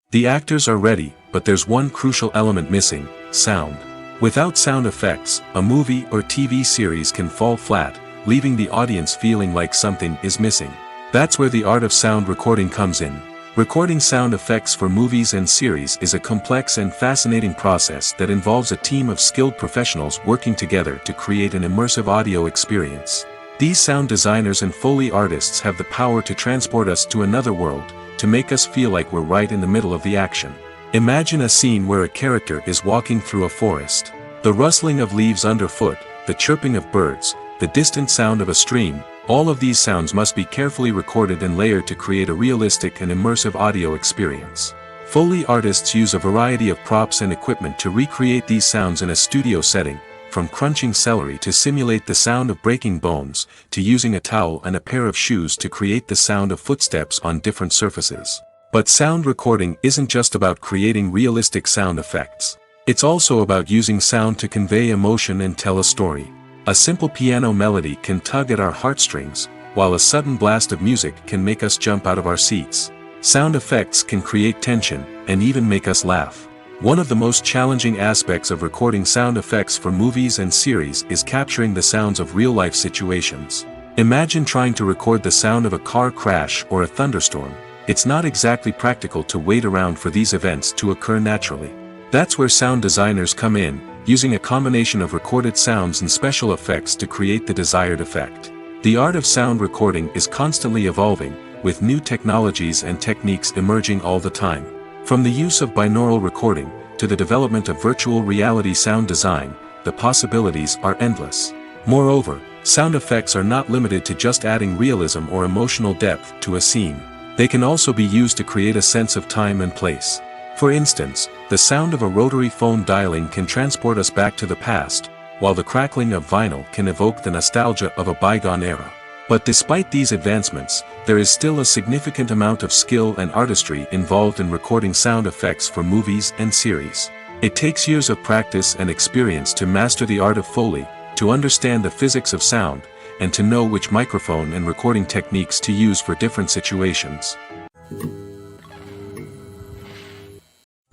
The actors are ready, but there's one crucial element missing: sound. Without sound effects, a movie or TV series can fall flat, leaving the audience feeling like something is missing. That's where the art of sound recording comes in. Recording sound effects for movies and series is a complex and fascinating process that involves a team of skilled professionals working together to create an immersive audio experience. These sound designers and Foley artists have the power to transport us to another world, to make us feel like we're right in the middle of the action. Imagine a scene where a character is walking through a forest. The rustling of leaves underfoot, the chirping of birds, the distant sound of a stream, all of these sounds must be carefully recorded and layered to create a realistic and immersive audio experience. Foley artists use a variety of props and equipment to recreate these sounds in a studio setting, from crunching celery to simulate the sound of breaking bones, to using a towel and a pair of shoes to create the sound of footsteps on different surfaces. But sound recording isn't just about creating realistic sound effects. It's also about using sound to convey emotion and tell a story. A simple piano melody can tug at our heartstrings, while a sudden blast of music can make us jump out of our seats. Sound effects can create tension, and even make us laugh. One of the most challenging aspects of recording sound effects for movies and series is capturing the sounds of real-life situations. Imagine trying to record the sound of a car crash or a thunderstorm. It's not exactly practical to wait around for these events to occur naturally. That's where sound designers come in, using a combination of recorded sounds and special effects to create the desired effect. The art of sound recording is constantly evolving, with new technologies and techniques emerging all the time. From the use of binaural recording, to the development of virtual reality sound design, the possibilities are endless. Moreover, sound effects are not limited to just adding realism or emotional depth to a scene. They can also be used to create a sense of time and place. For instance, the sound of a rotary phone dialing can transport us back to the past, while the crackling of vinyl can evoke the nostalgia of a bygone era. But despite these advancements, there is still a significant amount of skill and artistry involved in recording sound effects for movies and series. It takes years of practice and experience to master the art of Foley, to understand the physics of sound, and to know which microphone and recording techniques to use for different situations.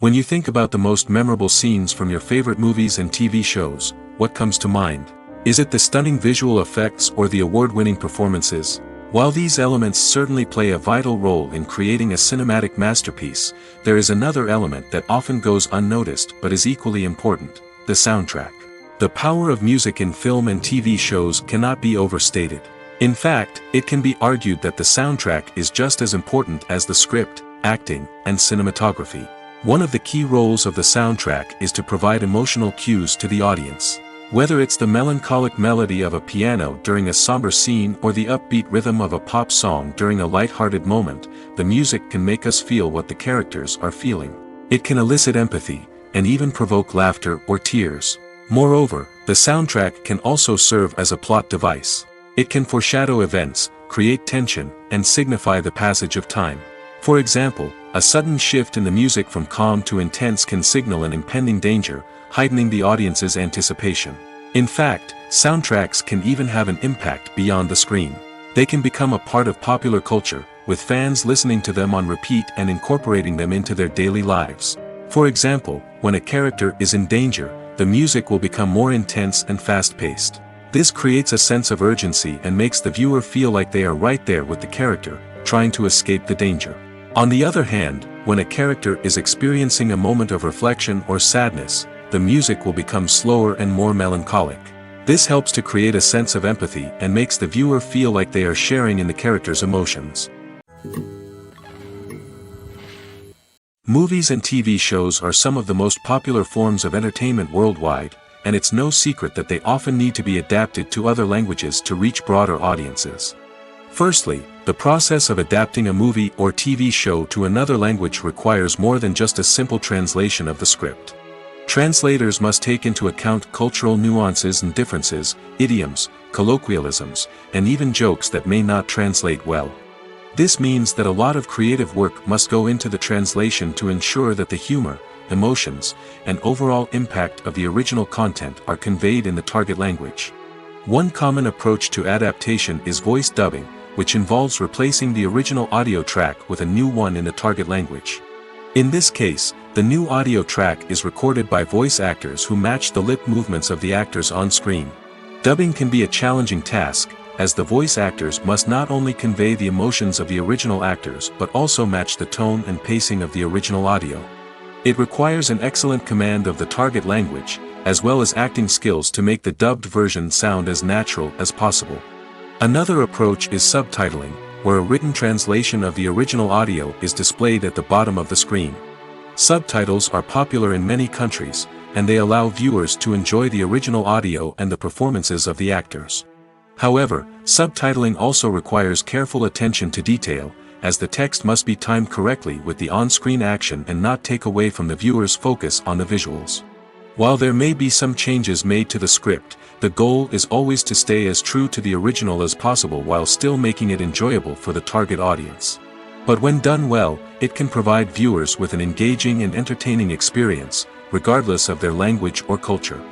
When you think about the most memorable scenes from your favorite movies and TV shows, what comes to mind? Is it the stunning visual effects or the award-winning performances? While these elements certainly play a vital role in creating a cinematic masterpiece, there is another element that often goes unnoticed but is equally important: the soundtrack. The power of music in film and TV shows cannot be overstated. In fact, it can be argued that the soundtrack is just as important as the script, acting, and cinematography. One of the key roles of the soundtrack is to provide emotional cues to the audience. Whether it's the melancholic melody of a piano during a somber scene or the upbeat rhythm of a pop song during a light-hearted moment, the music can make us feel what the characters are feeling. It can elicit empathy, and even provoke laughter or tears. Moreover, the soundtrack can also serve as a plot device. It can foreshadow events, create tension, and signify the passage of time. For example, a sudden shift in the music from calm to intense can signal an impending danger, heightening the audience's anticipation. In fact, soundtracks can even have an impact beyond the screen. They can become a part of popular culture, with fans listening to them on repeat and incorporating them into their daily lives. For example, when a character is in danger, the music will become more intense and fast-paced. This creates a sense of urgency and makes the viewer feel like they are right there with the character, trying to escape the danger. On the other hand, when a character is experiencing a moment of reflection or sadness, the music will become slower and more melancholic. This helps to create a sense of empathy and makes the viewer feel like they are sharing in the character's emotions. Movies and TV shows are some of the most popular forms of entertainment worldwide, and it's no secret that they often need to be adapted to other languages to reach broader audiences. Firstly, the process of adapting a movie or TV show to another language requires more than just a simple translation of the script. Translators must take into account cultural nuances and differences, idioms, colloquialisms, and even jokes that may not translate well. This means that a lot of creative work must go into the translation to ensure that the humor, emotions, and overall impact of the original content are conveyed in the target language. One common approach to adaptation is voice dubbing, which involves replacing the original audio track with a new one in the target language. In this case, the new audio track is recorded by voice actors who match the lip movements of the actors on screen. Dubbing can be a challenging task, as the voice actors must not only convey the emotions of the original actors but also match the tone and pacing of the original audio. It requires an excellent command of the target language, as well as acting skills to make the dubbed version sound as natural as possible. Another approach is subtitling, where a written translation of the original audio is displayed at the bottom of the screen. Subtitles are popular in many countries, and they allow viewers to enjoy the original audio and the performances of the actors. However, subtitling also requires careful attention to detail, as the text must be timed correctly with the on-screen action and not take away from the viewer's focus on the visuals. While there may be some changes made to the script, the goal is always to stay as true to the original as possible while still making it enjoyable for the target audience. But when done well, it can provide viewers with an engaging and entertaining experience, regardless of their language or culture.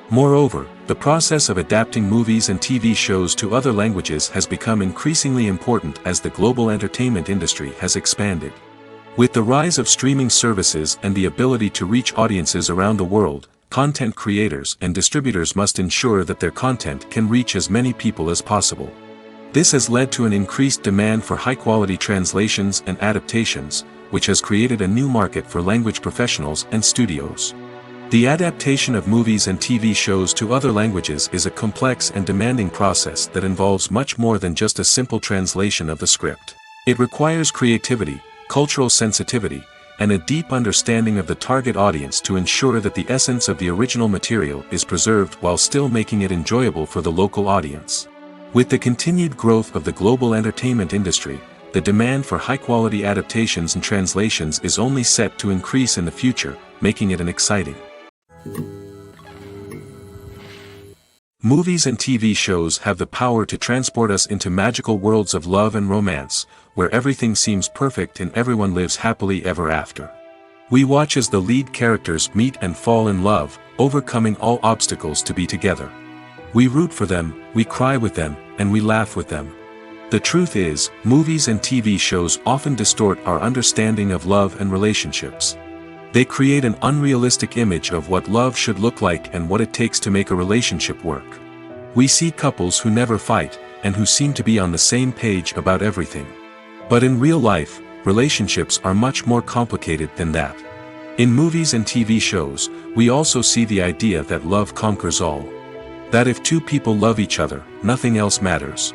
Moreover, the process of adapting movies and TV shows to other languages has become increasingly important as the global entertainment industry has expanded. With the rise of streaming services and the ability to reach audiences around the world, content creators and distributors must ensure that their content can reach as many people as possible. This has led to an increased demand for high-quality translations and adaptations, which has created a new market for language professionals and studios. The adaptation of movies and TV shows to other languages is a complex and demanding process that involves much more than just a simple translation of the script. It requires creativity, cultural sensitivity, and a deep understanding of the target audience to ensure that the essence of the original material is preserved while still making it enjoyable for the local audience. With the continued growth of the global entertainment industry, the demand for high-quality adaptations and translations is only set to increase in the future, making it an exciting. Movies and TV shows have the power to transport us into magical worlds of love and romance, where everything seems perfect and everyone lives happily ever after. We watch as the lead characters meet and fall in love, overcoming all obstacles to be together. We root for them, we cry with them, and we laugh with them. The truth is, movies and TV shows often distort our understanding of love and relationships. They create an unrealistic image of what love should look like and what it takes to make a relationship work. We see couples who never fight, and who seem to be on the same page about everything. But in real life, relationships are much more complicated than that. In movies and TV shows, we also see the idea that love conquers all. That if two people love each other, nothing else matters.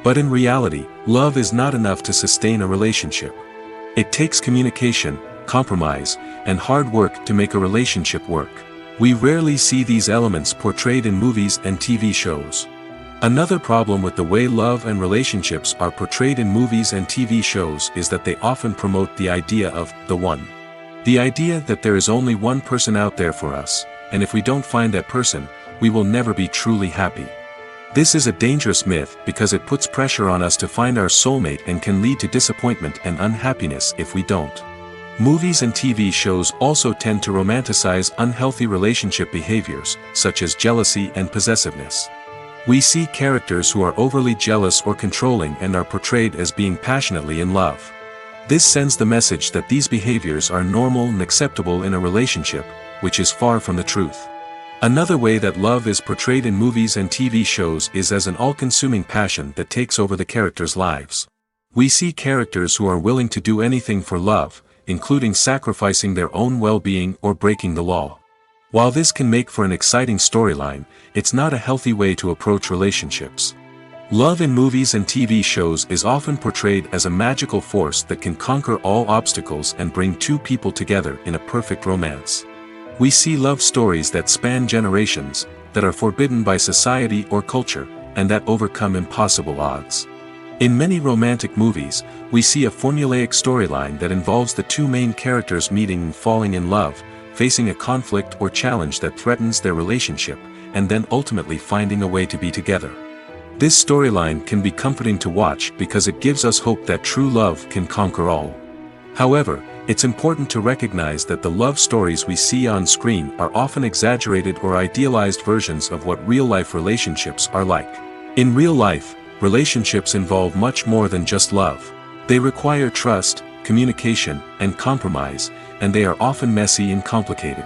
But in reality, love is not enough to sustain a relationship. It takes communication, compromise, and hard work to make a relationship work. We rarely see these elements portrayed in movies and TV shows. Another problem with the way love and relationships are portrayed in movies and TV shows is that they often promote the idea of the one. The idea that there is only one person out there for us, and if we don't find that person, we will never be truly happy. This is a dangerous myth because it puts pressure on us to find our soulmate and can lead to disappointment and unhappiness if we don't. Movies and TV shows also tend to romanticize unhealthy relationship behaviors, such as jealousy and possessiveness. We see characters who are overly jealous or controlling and are portrayed as being passionately in love. This sends the message that these behaviors are normal and acceptable in a relationship, which is far from the truth. Another way that love is portrayed in movies and TV shows is as an all-consuming passion that takes over the characters' lives. We see characters who are willing to do anything for love, including sacrificing their own well-being or breaking the law. While this can make for an exciting storyline, it's not a healthy way to approach relationships. Love in movies and TV shows is often portrayed as a magical force that can conquer all obstacles and bring two people together in a perfect romance. We see love stories that span generations, that are forbidden by society or culture, and that overcome impossible odds. In many romantic movies, we see a formulaic storyline that involves the two main characters meeting and falling in love, facing a conflict or challenge that threatens their relationship, and then ultimately finding a way to be together. This storyline can be comforting to watch because it gives us hope that true love can conquer all. However, it's important to recognize that the love stories we see on screen are often exaggerated or idealized versions of what real-life relationships are like. In real life, relationships involve much more than just love. They require trust, communication, and compromise, and they are often messy and complicated.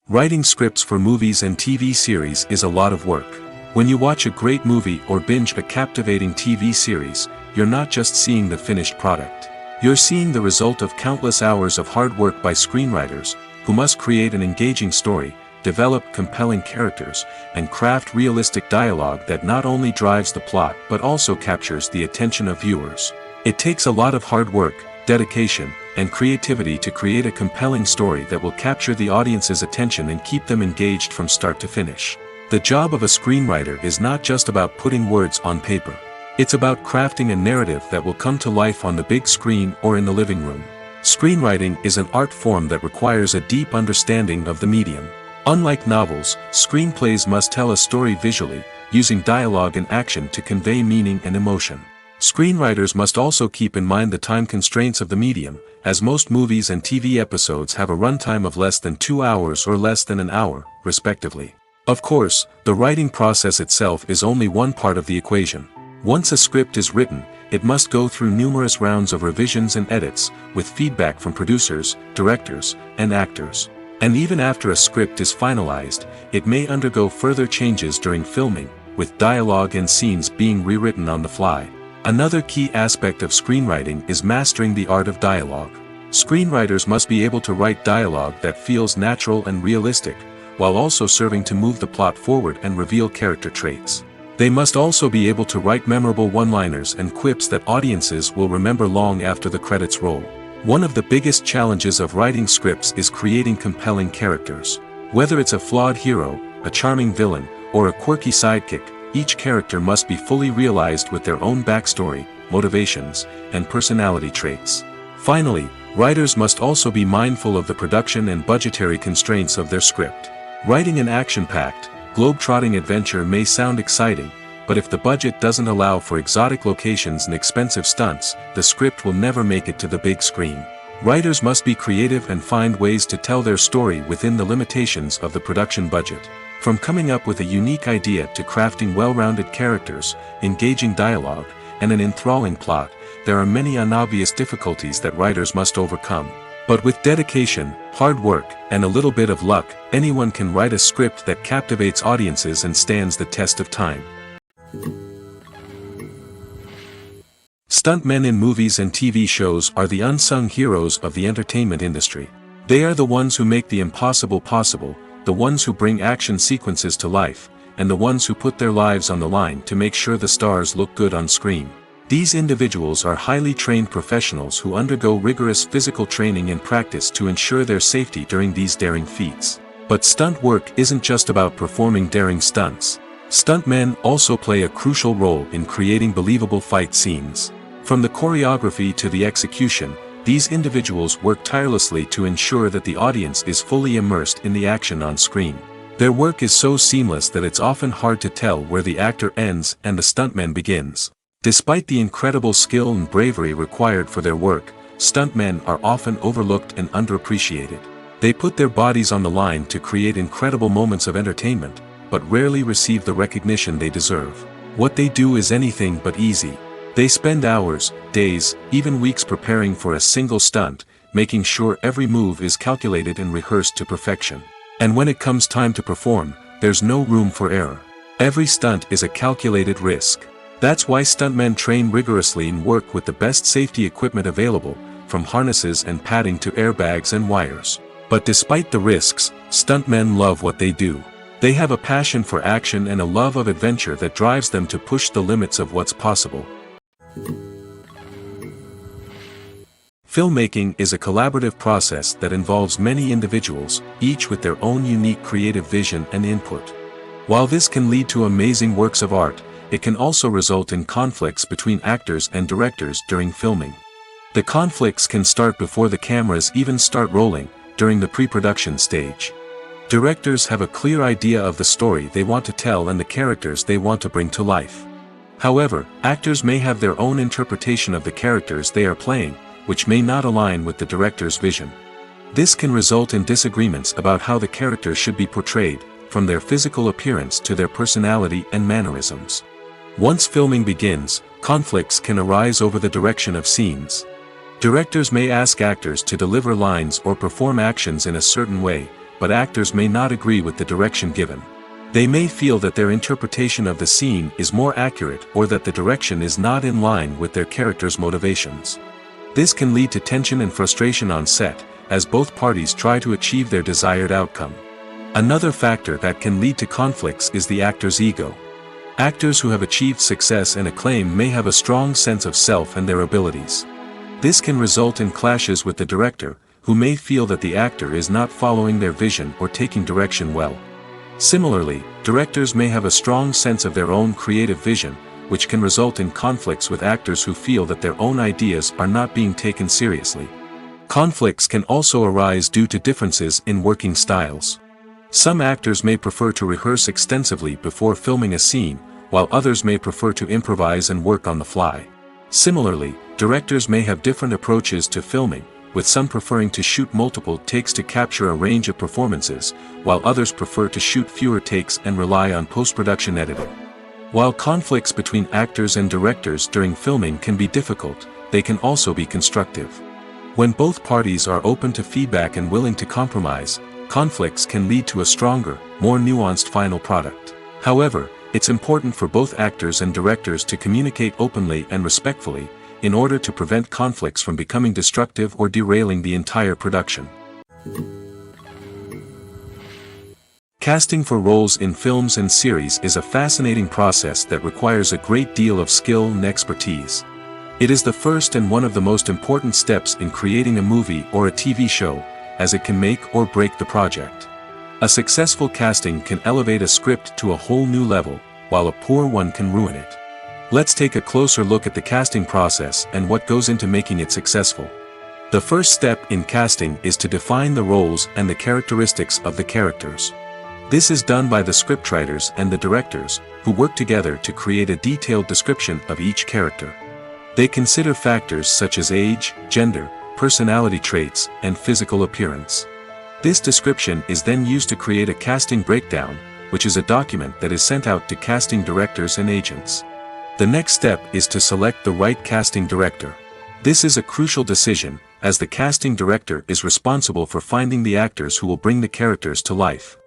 Writing scripts for movies and TV series is a lot of work. When you watch a great movie or binge a captivating TV series, you're not just seeing the finished product. You're seeing the result of countless hours of hard work by screenwriters, who must create an engaging story, develop compelling characters, and craft realistic dialogue that not only drives the plot but also captures the attention of viewers. It takes a lot of hard work, dedication, and creativity to create a compelling story that will capture the audience's attention and keep them engaged from start to finish. The job of a screenwriter is not just about putting words on paper. It's about crafting a narrative that will come to life on the big screen or in the living room. Screenwriting is an art form that requires a deep understanding of the medium. Unlike novels, screenplays must tell a story visually, using dialogue and action to convey meaning and emotion. Screenwriters must also keep in mind the time constraints of the medium, as most movies and TV episodes have a runtime of less than 2 hours or less than an hour, respectively. Of course, the writing process itself is only one part of the equation. Once a script is written, it must go through numerous rounds of revisions and edits, with feedback from producers, directors, and actors. And even after a script is finalized, it may undergo further changes during filming, with dialogue and scenes being rewritten on the fly. Another key aspect of screenwriting is mastering the art of dialogue. Screenwriters must be able to write dialogue that feels natural and realistic, while also serving to move the plot forward and reveal character traits. They must also be able to write memorable one-liners and quips that audiences will remember long after the credits roll. One of the biggest challenges of writing scripts is creating compelling characters. Whether it's a flawed hero, a charming villain, or a quirky sidekick, each character must be fully realized with their own backstory, motivations, and personality traits. Finally, writers must also be mindful of the production and budgetary constraints of their script. Writing an action-packed, globe-trotting adventure may sound exciting, but if the budget doesn't allow for exotic locations and expensive stunts, the script will never make it to the big screen. Writers must be creative and find ways to tell their story within the limitations of the production budget. From coming up with a unique idea to crafting well-rounded characters, engaging dialogue, and an enthralling plot, there are many unobvious difficulties that writers must overcome. But with dedication, hard work, and a little bit of luck, anyone can write a script that captivates audiences and stands the test of time. Stuntmen in movies and TV shows are the unsung heroes of the entertainment industry. They are the ones who make the impossible possible, the ones who bring action sequences to life, and the ones who put their lives on the line to make sure the stars look good on screen. These individuals are highly trained professionals who undergo rigorous physical training and practice to ensure their safety during these daring feats. But stunt work isn't just about performing daring stunts. Stuntmen also play a crucial role in creating believable fight scenes. From the choreography to the execution, these individuals work tirelessly to ensure that the audience is fully immersed in the action on screen. Their work is so seamless that it's often hard to tell where the actor ends and the stuntman begins. Despite the incredible skill and bravery required for their work, stuntmen are often overlooked and underappreciated. They put their bodies on the line to create incredible moments of entertainment, but rarely receive the recognition they deserve. What they do is anything but easy. They spend hours, days, even weeks preparing for a single stunt, making sure every move is calculated and rehearsed to perfection. And when it comes time to perform, there's no room for error. Every stunt is a calculated risk. That's why stuntmen train rigorously and work with the best safety equipment available, from harnesses and padding to airbags and wires. But despite the risks, stuntmen love what they do. They have a passion for action and a love of adventure that drives them to push the limits of what's possible. Filmmaking is a collaborative process that involves many individuals, each with their own unique creative vision and input. While this can lead to amazing works of art, it can also result in conflicts between actors and directors during filming. The conflicts can start before the cameras even start rolling, during the pre-production stage. Directors have a clear idea of the story they want to tell and the characters they want to bring to life. However, actors may have their own interpretation of the characters they are playing, which may not align with the director's vision. This can result in disagreements about how the characters should be portrayed, from their physical appearance to their personality and mannerisms. Once filming begins, conflicts can arise over the direction of scenes. Directors may ask actors to deliver lines or perform actions in a certain way, but actors may not agree with the direction given. They may feel that their interpretation of the scene is more accurate or that the direction is not in line with their character's motivations. This can lead to tension and frustration on set, as both parties try to achieve their desired outcome. Another factor that can lead to conflicts is the actor's ego. Actors who have achieved success and acclaim may have a strong sense of self and their abilities. This can result in clashes with the director, who may feel that the actor is not following their vision or taking direction well. Similarly, directors may have a strong sense of their own creative vision, which can result in conflicts with actors who feel that their own ideas are not being taken seriously. Conflicts can also arise due to differences in working styles. Some actors may prefer to rehearse extensively before filming a scene, while others may prefer to improvise and work on the fly. Similarly, directors may have different approaches to filming, with some preferring to shoot multiple takes to capture a range of performances, while others prefer to shoot fewer takes and rely on post-production editing. While conflicts between actors and directors during filming can be difficult, they can also be constructive. When both parties are open to feedback and willing to compromise, conflicts can lead to a stronger, more nuanced final product. However, it's important for both actors and directors to communicate openly and respectfully, in order to prevent conflicts from becoming destructive or derailing the entire production. Casting for roles in films and series is a fascinating process that requires a great deal of skill and expertise. It is the first and one of the most important steps in creating a movie or a TV show, as it can make or break the project. A successful casting can elevate a script to a whole new level, while a poor one can ruin it. Let's take a closer look at the casting process and what goes into making it successful. The first step in casting is to define the roles and the characteristics of the characters. This is done by the scriptwriters and the directors, who work together to create a detailed description of each character. They consider factors such as age, gender, personality traits, and physical appearance. This description is then used to create a casting breakdown, which is a document that is sent out to casting directors and agents. The next step is to select the right casting director. This is a crucial decision, as the casting director is responsible for finding the actors who will bring the characters to life.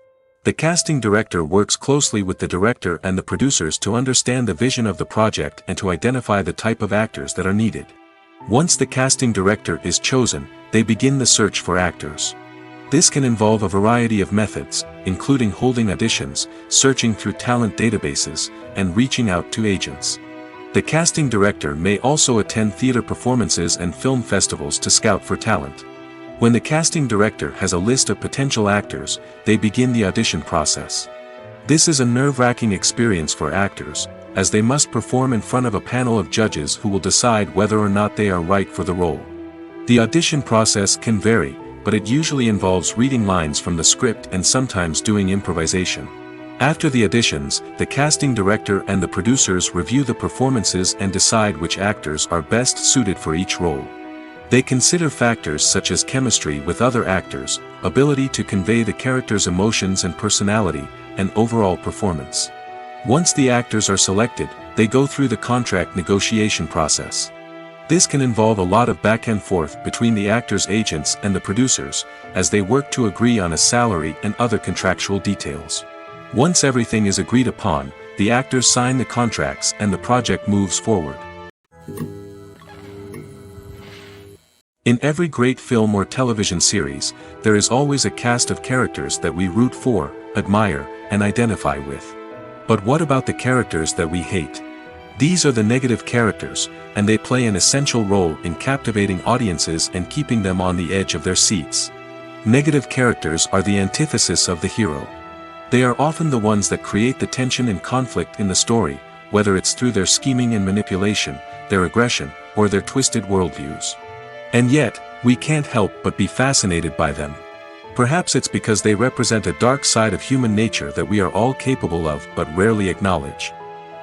The casting director works closely with the director and the producers to understand the vision of the project and to identify the type of actors that are needed. Once the casting director is chosen, they begin the search for actors. This can involve a variety of methods, including holding auditions, searching through talent databases, and reaching out to agents. The casting director may also attend theater performances and film festivals to scout for talent. When the casting director has a list of potential actors, they begin the audition process. This is a nerve-wracking experience for actors, as they must perform in front of a panel of judges who will decide whether or not they are right for the role. The audition process can vary, but it usually involves reading lines from the script and sometimes doing improvisation. After the auditions, the casting director and the producers review the performances and decide which actors are best suited for each role. They consider factors such as chemistry with other actors, ability to convey the character's emotions and personality, and overall performance. Once the actors are selected, they go through the contract negotiation process. This can involve a lot of back and forth between the actors' agents and the producers, as they work to agree on a salary and other contractual details. Once everything is agreed upon, the actors sign the contracts and the project moves forward. In every great film or television series, there is always a cast of characters that we root for, admire, and identify with. But what about the characters that we hate? These are the negative characters, and they play an essential role in captivating audiences and keeping them on the edge of their seats. Negative characters are the antithesis of the hero. They are often the ones that create the tension and conflict in the story, whether it's through their scheming and manipulation, their aggression, or their twisted worldviews. And yet, we can't help but be fascinated by them. Perhaps it's because they represent a dark side of human nature that we are all capable of but rarely acknowledge.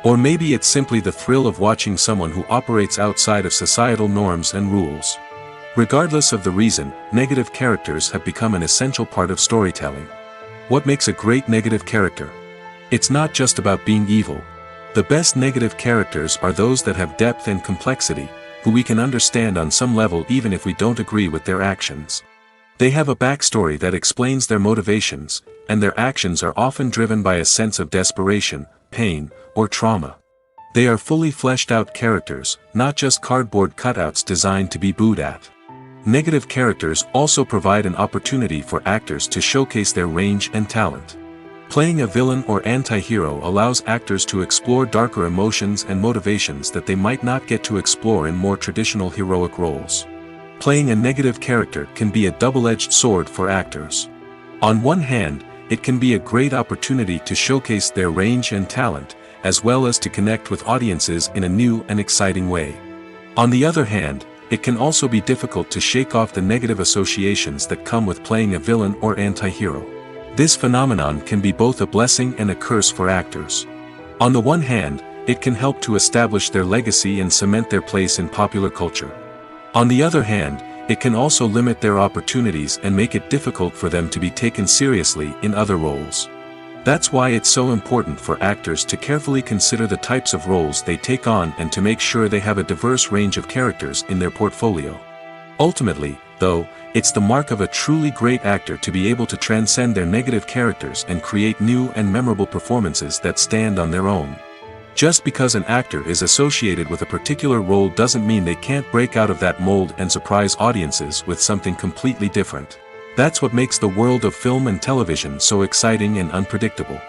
Or maybe it's simply the thrill of watching someone who operates outside of societal norms and rules. Regardless of the reason, negative characters have become an essential part of storytelling. What makes a great negative character? It's not just about being evil. The best negative characters are those that have depth and complexity, who we can understand on some level even if we don't agree with their actions. They have a backstory that explains their motivations, and their actions are often driven by a sense of desperation, pain, or trauma. They are fully fleshed out characters, not just cardboard cutouts designed to be booed at. Negative characters also provide an opportunity for actors to showcase their range and talent. Playing a villain or anti-hero allows actors to explore darker emotions and motivations that they might not get to explore in more traditional heroic roles. Playing a negative character can be a double-edged sword for actors. On one hand, it can be a great opportunity to showcase their range and talent, as well as to connect with audiences in a new and exciting way. On the other hand, it can also be difficult to shake off the negative associations that come with playing a villain or anti-hero. This phenomenon can be both a blessing and a curse for actors. On the one hand, it can help to establish their legacy and cement their place in popular culture. On the other hand, it can also limit their opportunities and make it difficult for them to be taken seriously in other roles. That's why it's so important for actors to carefully consider the types of roles they take on and to make sure they have a diverse range of characters in their portfolio. Ultimately, though, it's the mark of a truly great actor to be able to transcend their negative characters and create new and memorable performances that stand on their own. Just because an actor is associated with a particular role doesn't mean they can't break out of that mold and surprise audiences with something completely different. That's what makes the world of film and television so exciting and unpredictable.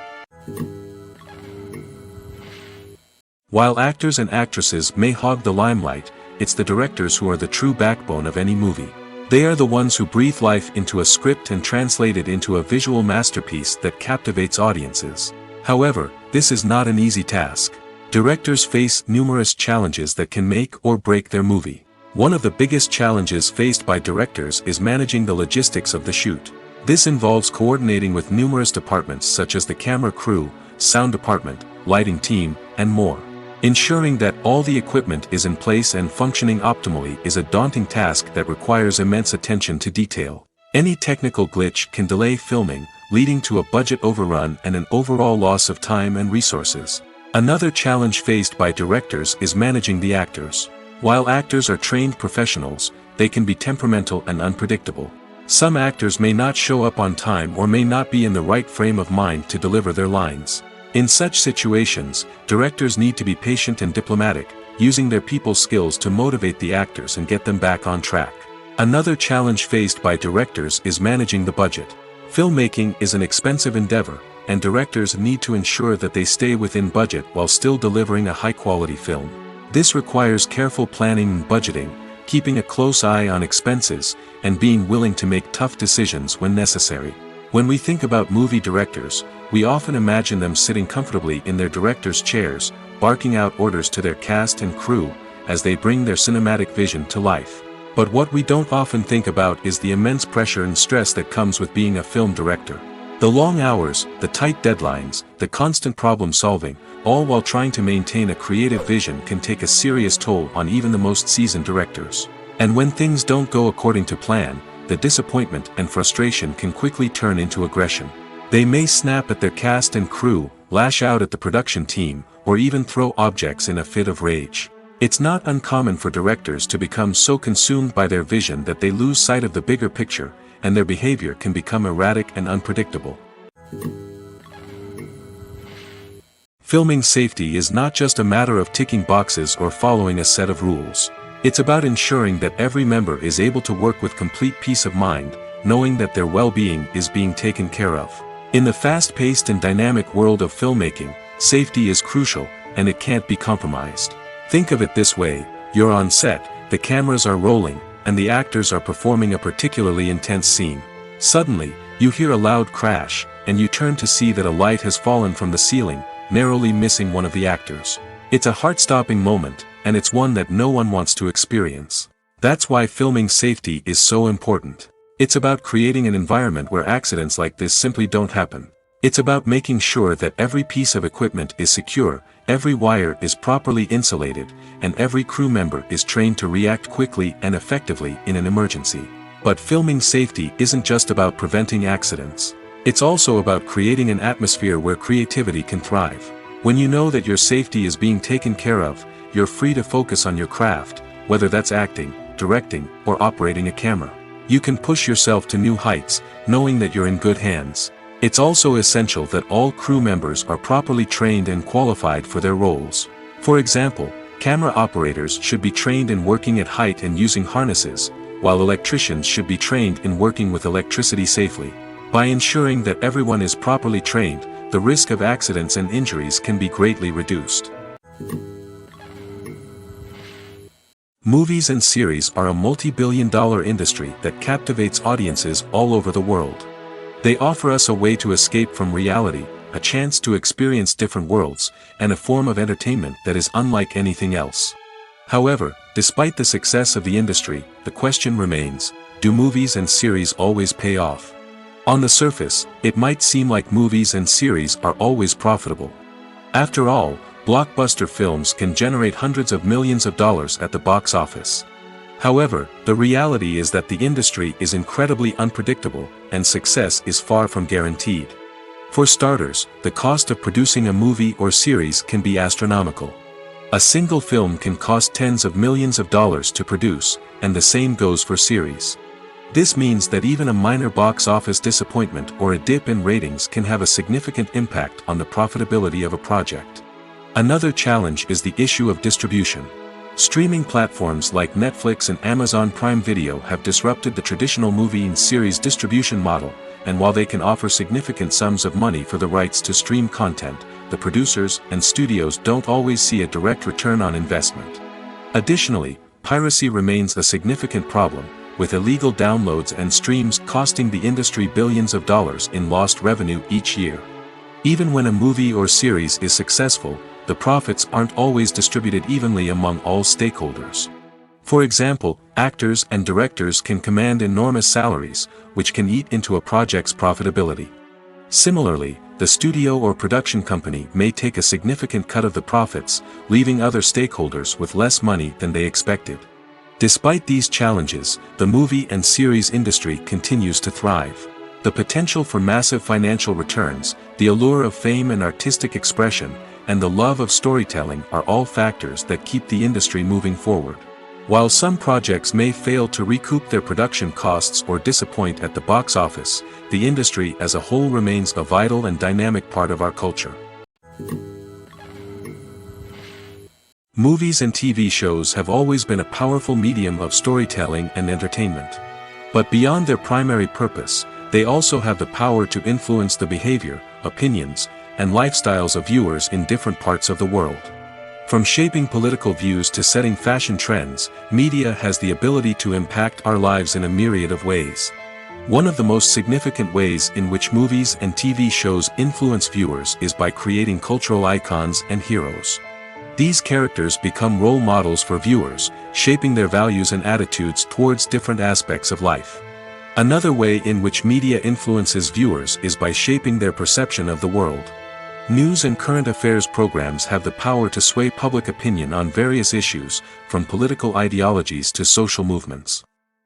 While actors and actresses may hog the limelight, it's the directors who are the true backbone of any movie. They are the ones who breathe life into a script and translate it into a visual masterpiece that captivates audiences. However, this is not an easy task. Directors face numerous challenges that can make or break their movie. One of the biggest challenges faced by directors is managing the logistics of the shoot. This involves coordinating with numerous departments such as the camera crew, sound department, lighting team, and more. Ensuring that all the equipment is in place and functioning optimally is a daunting task that requires immense attention to detail. Any technical glitch can delay filming, leading to a budget overrun and an overall loss of time and resources. Another challenge faced by directors is managing the actors. While actors are trained professionals, they can be temperamental and unpredictable. Some actors may not show up on time or may not be in the right frame of mind to deliver their lines. In such situations, directors need to be patient and diplomatic, using their people skills to motivate the actors and get them back on track. Another challenge faced by directors is managing the budget. Filmmaking is an expensive endeavor, and directors need to ensure that they stay within budget while still delivering a high-quality film. This requires careful planning and budgeting, keeping a close eye on expenses, and being willing to make tough decisions when necessary. When we think about movie directors, we often imagine them sitting comfortably in their director's chairs, barking out orders to their cast and crew, as they bring their cinematic vision to life. But what we don't often think about is the immense pressure and stress that comes with being a film director. The long hours, the tight deadlines, the constant problem solving, all while trying to maintain a creative vision can take a serious toll on even the most seasoned directors. And when things don't go according to plan, the disappointment and frustration can quickly turn into aggression. They may snap at their cast and crew, lash out at the production team, or even throw objects in a fit of rage. It's not uncommon for directors to become so consumed by their vision that they lose sight of the bigger picture, and their behavior can become erratic and unpredictable. Filming safety is not just a matter of ticking boxes or following a set of rules. It's about ensuring that every member is able to work with complete peace of mind, knowing that their well-being is being taken care of. In the fast-paced and dynamic world of filmmaking, safety is crucial, and it can't be compromised. Think of it this way: you're on set, the cameras are rolling, and the actors are performing a particularly intense scene. Suddenly, you hear a loud crash, and you turn to see that a light has fallen from the ceiling, narrowly missing one of the actors. It's a heart-stopping moment, and it's one that no one wants to experience. That's why filming safety is so important. It's about creating an environment where accidents like this simply don't happen. It's about making sure that every piece of equipment is secure, every wire is properly insulated, and every crew member is trained to react quickly and effectively in an emergency. But filming safety isn't just about preventing accidents. It's also about creating an atmosphere where creativity can thrive. When you know that your safety is being taken care of, you're free to focus on your craft, whether that's acting, directing, or operating a camera. You can push yourself to new heights, knowing that you're in good hands. It's also essential that all crew members are properly trained and qualified for their roles. For example, camera operators should be trained in working at height and using harnesses, while electricians should be trained in working with electricity safely. By ensuring that everyone is properly trained, the risk of accidents and injuries can be greatly reduced. Movies and series are a multi-billion-dollar industry that captivates audiences all over the world. They offer us a way to escape from reality, a chance to experience different worlds, and a form of entertainment that is unlike anything else. However, despite the success of the industry, the question remains: do movies and series always pay off? On the surface, it might seem like movies and series are always profitable. After all, blockbuster films can generate hundreds of millions of dollars at the box office. However, the reality is that the industry is incredibly unpredictable, and success is far from guaranteed. For starters, the cost of producing a movie or series can be astronomical. A single film can cost tens of millions of dollars to produce, and the same goes for series. This means that even a minor box office disappointment or a dip in ratings can have a significant impact on the profitability of a project. Another challenge is the issue of distribution. Streaming platforms like Netflix and Amazon Prime Video have disrupted the traditional movie and series distribution model, and while they can offer significant sums of money for the rights to stream content, the producers and studios don't always see a direct return on investment. Additionally, piracy remains a significant problem, with illegal downloads and streams costing the industry billions of dollars in lost revenue each year. Even when a movie or series is successful, the profits aren't always distributed evenly among all stakeholders. For example, actors and directors can command enormous salaries, which can eat into a project's profitability. Similarly, the studio or production company may take a significant cut of the profits, leaving other stakeholders with less money than they expected. Despite these challenges, the movie and series industry continues to thrive. The potential for massive financial returns, the allure of fame and artistic expression, and the love of storytelling are all factors that keep the industry moving forward. While some projects may fail to recoup their production costs or disappoint at the box office, the industry as a whole remains a vital and dynamic part of our culture. Movies and TV shows have always been a powerful medium of storytelling and entertainment. But beyond their primary purpose, they also have the power to influence the behavior, opinions, and lifestyles of viewers in different parts of the world. From shaping political views to setting fashion trends, media has the ability to impact our lives in a myriad of ways. One of the most significant ways in which movies and TV shows influence viewers is by creating cultural icons and heroes. These characters become role models for viewers, shaping their values and attitudes towards different aspects of life. Another way in which media influences viewers is by shaping their perception of the world. News and current affairs programs have the power to sway public opinion on various issues, from political ideologies to social movements.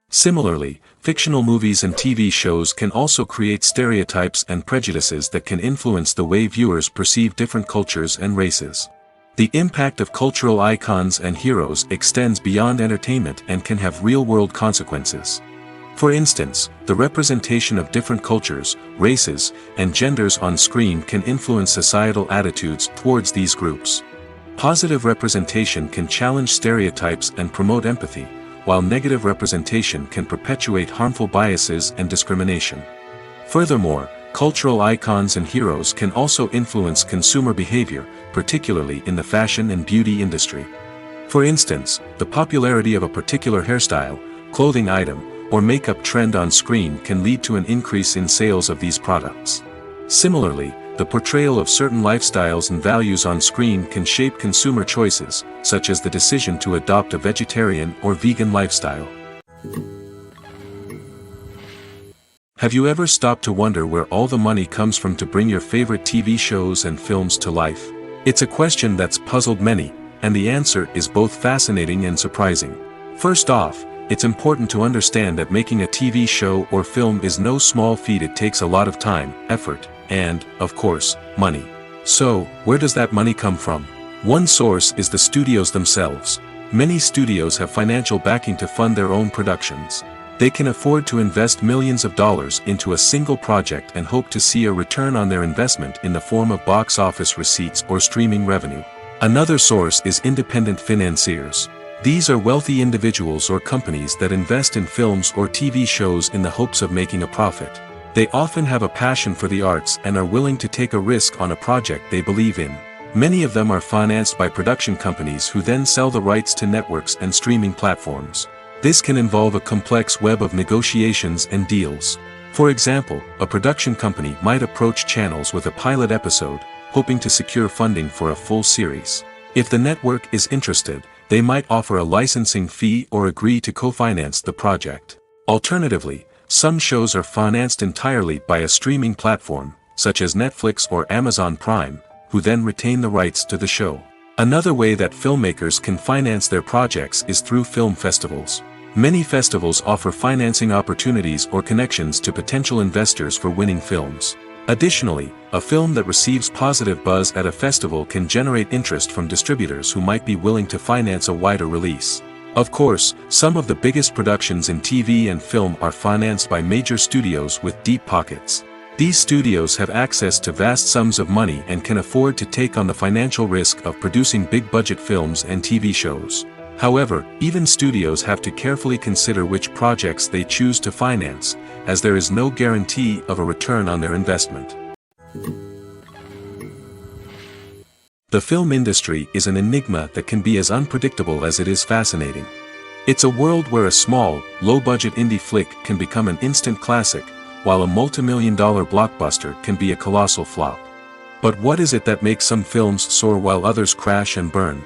Similarly, fictional movies and TV shows can also create stereotypes and prejudices that can influence the way viewers perceive different cultures and races. The impact of cultural icons and heroes extends beyond entertainment and can have real-world consequences. For instance, the representation of different cultures, races, and genders on screen can influence societal attitudes towards these groups. Positive representation can challenge stereotypes and promote empathy, while negative representation can perpetuate harmful biases and discrimination. Furthermore, cultural icons and heroes can also influence consumer behavior, particularly in the fashion and beauty industry. For instance, the popularity of a particular hairstyle, clothing item, or makeup trend on screen can lead to an increase in sales of these products. Similarly, the portrayal of certain lifestyles and values on screen can shape consumer choices, such as the decision to adopt a vegetarian or vegan lifestyle. Have you ever stopped to wonder where all the money comes from to bring your favorite TV shows and films to life? It's a question that's puzzled many, and the answer is both fascinating and surprising. First off, it's important to understand that making a TV show or film is no small feat. It takes a lot of time, effort, and, of course, money. So, where does that money come from? One source is the studios themselves. Many studios have financial backing to fund their own productions. They can afford to invest millions of dollars into a single project and hope to see a return on their investment in the form of box office receipts or streaming revenue. Another source is independent financiers. These are wealthy individuals or companies that invest in films or TV shows in the hopes of making a profit. They often have a passion for the arts and are willing to take a risk on a project they believe in. Many of them are financed by production companies who then sell the rights to networks and streaming platforms. This can involve a complex web of negotiations and deals. For example, a production company might approach channels with a pilot episode, hoping to secure funding for a full series. If the network is interested, they might offer a licensing fee or agree to co-finance the project. Alternatively, some shows are financed entirely by a streaming platform, such as Netflix or Amazon Prime, who then retain the rights to the show. Another way that filmmakers can finance their projects is through film festivals. Many festivals offer financing opportunities or connections to potential investors for winning films. Additionally, a film that receives positive buzz at a festival can generate interest from distributors who might be willing to finance a wider release. Of course, some of the biggest productions in TV and film are financed by major studios with deep pockets. These studios have access to vast sums of money and can afford to take on the financial risk of producing big-budget films and TV shows. However, even studios have to carefully consider which projects they choose to finance, as there is no guarantee of a return on their investment. The film industry is an enigma that can be as unpredictable as it is fascinating. It's a world where a small, low-budget indie flick can become an instant classic, while a multi-million-dollar blockbuster can be a colossal flop. But what is it that makes some films soar while others crash and burn?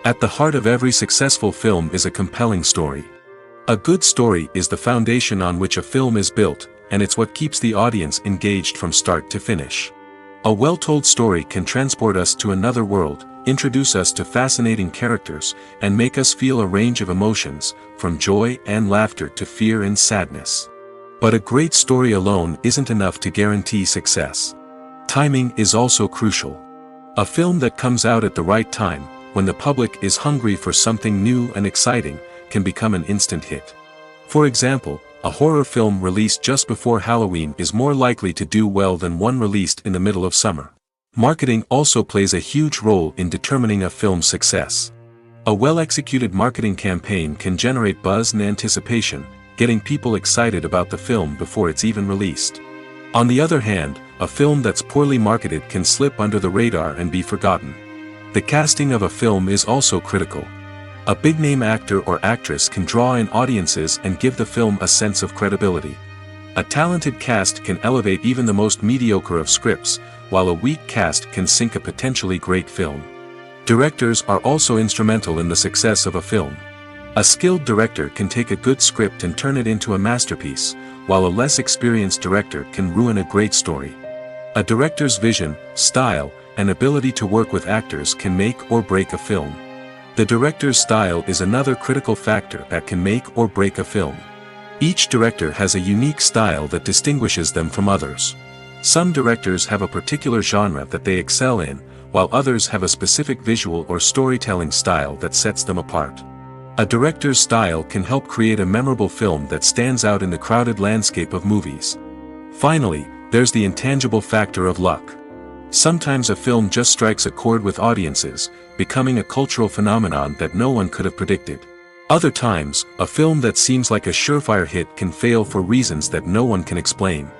At the heart of every successful film is a compelling story. A good story is the foundation on which a film is built, and it's what keeps the audience engaged from start to finish. A well-told story can transport us to another world, introduce us to fascinating characters, and make us feel a range of emotions, from joy and laughter to fear and sadness. But a great story alone isn't enough to guarantee success. Timing is also crucial. A film that comes out at the right time, when the public is hungry for something new and exciting, can become an instant hit. For example, a horror film released just before Halloween is more likely to do well than one released in the middle of summer. Marketing also plays a huge role in determining a film's success. A well-executed marketing campaign can generate buzz and anticipation, getting people excited about the film before it's even released. On the other hand, a film that's poorly marketed can slip under the radar and be forgotten. The casting of a film is also critical. A big-name actor or actress can draw in audiences and give the film a sense of credibility. A talented cast can elevate even the most mediocre of scripts, while a weak cast can sink a potentially great film. Directors are also instrumental in the success of a film. A skilled director can take a good script and turn it into a masterpiece, while a less experienced director can ruin a great story. A director's vision, style, and ability to work with actors can make or break a film. The director's style is another critical factor that can make or break a film. Each director has a unique style that distinguishes them from others. Some directors have a particular genre that they excel in, while others have a specific visual or storytelling style that sets them apart. A director's style can help create a memorable film that stands out in the crowded landscape of movies. Finally, there's the intangible factor of luck. Sometimes a film just strikes a chord with audiences, becoming a cultural phenomenon that no one could have predicted. Other times, a film that seems like a surefire hit can fail for reasons that no one can explain.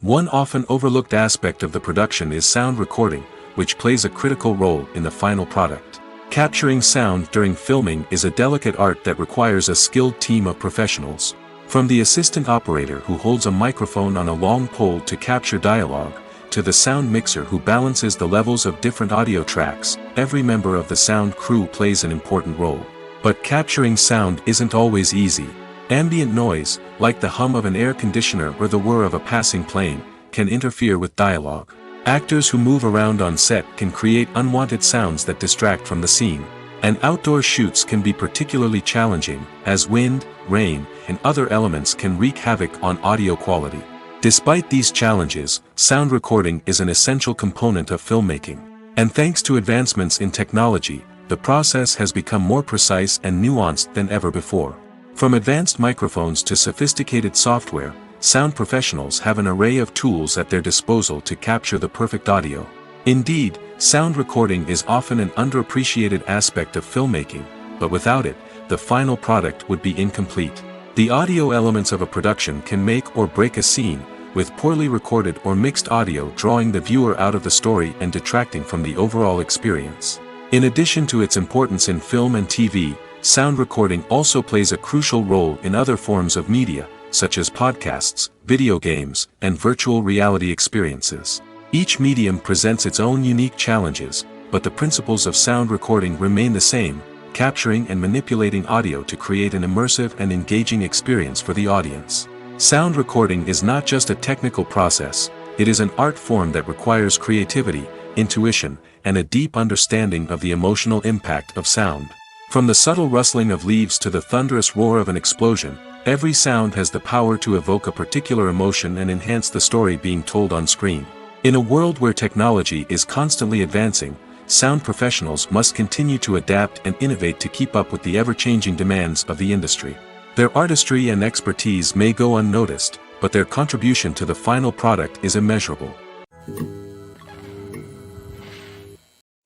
One often overlooked aspect of the production is sound recording, which plays a critical role in the final product. Capturing sound during filming is a delicate art that requires a skilled team of professionals. From the assistant operator who holds a microphone on a long pole to capture dialogue, to the sound mixer who balances the levels of different audio tracks, every member of the sound crew plays an important role. But capturing sound isn't always easy. Ambient noise, like the hum of an air conditioner or the whir of a passing plane, can interfere with dialogue. Actors who move around on set can create unwanted sounds that distract from the scene. And outdoor shoots can be particularly challenging, as wind, rain, and other elements can wreak havoc on audio quality. Despite these challenges, sound recording is an essential component of filmmaking. And thanks to advancements in technology, the process has become more precise and nuanced than ever before. From advanced microphones to sophisticated software, sound professionals have an array of tools at their disposal to capture the perfect audio. Indeed, sound recording is often an underappreciated aspect of filmmaking, but without it, the final product would be incomplete. The audio elements of a production can make or break a scene, with poorly recorded or mixed audio drawing the viewer out of the story and detracting from the overall experience. In addition to its importance in film and TV, sound recording also plays a crucial role in other forms of media, such as podcasts, video games, and virtual reality experiences. Each medium presents its own unique challenges, but the principles of sound recording remain the same, capturing and manipulating audio to create an immersive and engaging experience for the audience. Sound recording is not just a technical process, it is an art form that requires creativity, intuition, and a deep understanding of the emotional impact of sound. From the subtle rustling of leaves to the thunderous roar of an explosion, every sound has the power to evoke a particular emotion and enhance the story being told on screen. In a world where technology is constantly advancing, sound professionals must continue to adapt and innovate to keep up with the ever-changing demands of the industry. Their artistry and expertise may go unnoticed, but their contribution to the final product is immeasurable.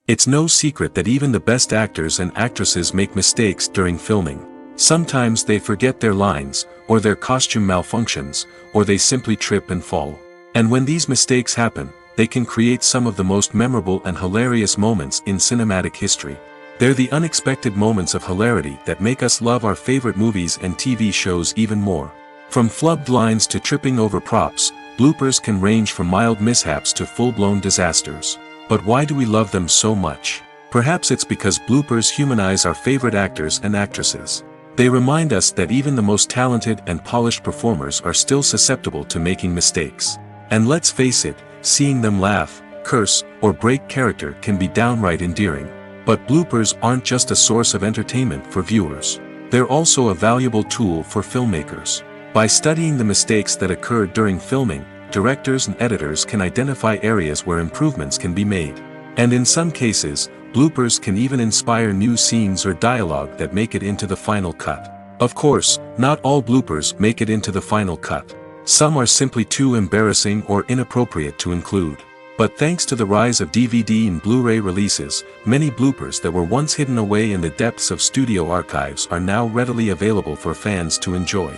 It's no secret that even the best actors and actresses make mistakes during filming. Sometimes they forget their lines, or their costume malfunctions, or they simply trip and fall. And when these mistakes happen, they can create some of the most memorable and hilarious moments in cinematic history. They're the unexpected moments of hilarity that make us love our favorite movies and TV shows even more. From flubbed lines to tripping over props, bloopers can range from mild mishaps to full-blown disasters. But why do we love them so much? Perhaps it's because bloopers humanize our favorite actors and actresses. They remind us that even the most talented and polished performers are still susceptible to making mistakes. And let's face it, seeing them laugh, curse, or break character can be downright endearing. But bloopers aren't just a source of entertainment for viewers. They're also a valuable tool for filmmakers. By studying the mistakes that occurred during filming, directors and editors can identify areas where improvements can be made. And in some cases, bloopers can even inspire new scenes or dialogue that make it into the final cut. Of course, not all bloopers make it into the final cut. Some are simply too embarrassing or inappropriate to include. But thanks to the rise of DVD and Blu-ray releases, many bloopers that were once hidden away in the depths of studio archives are now readily available for fans to enjoy.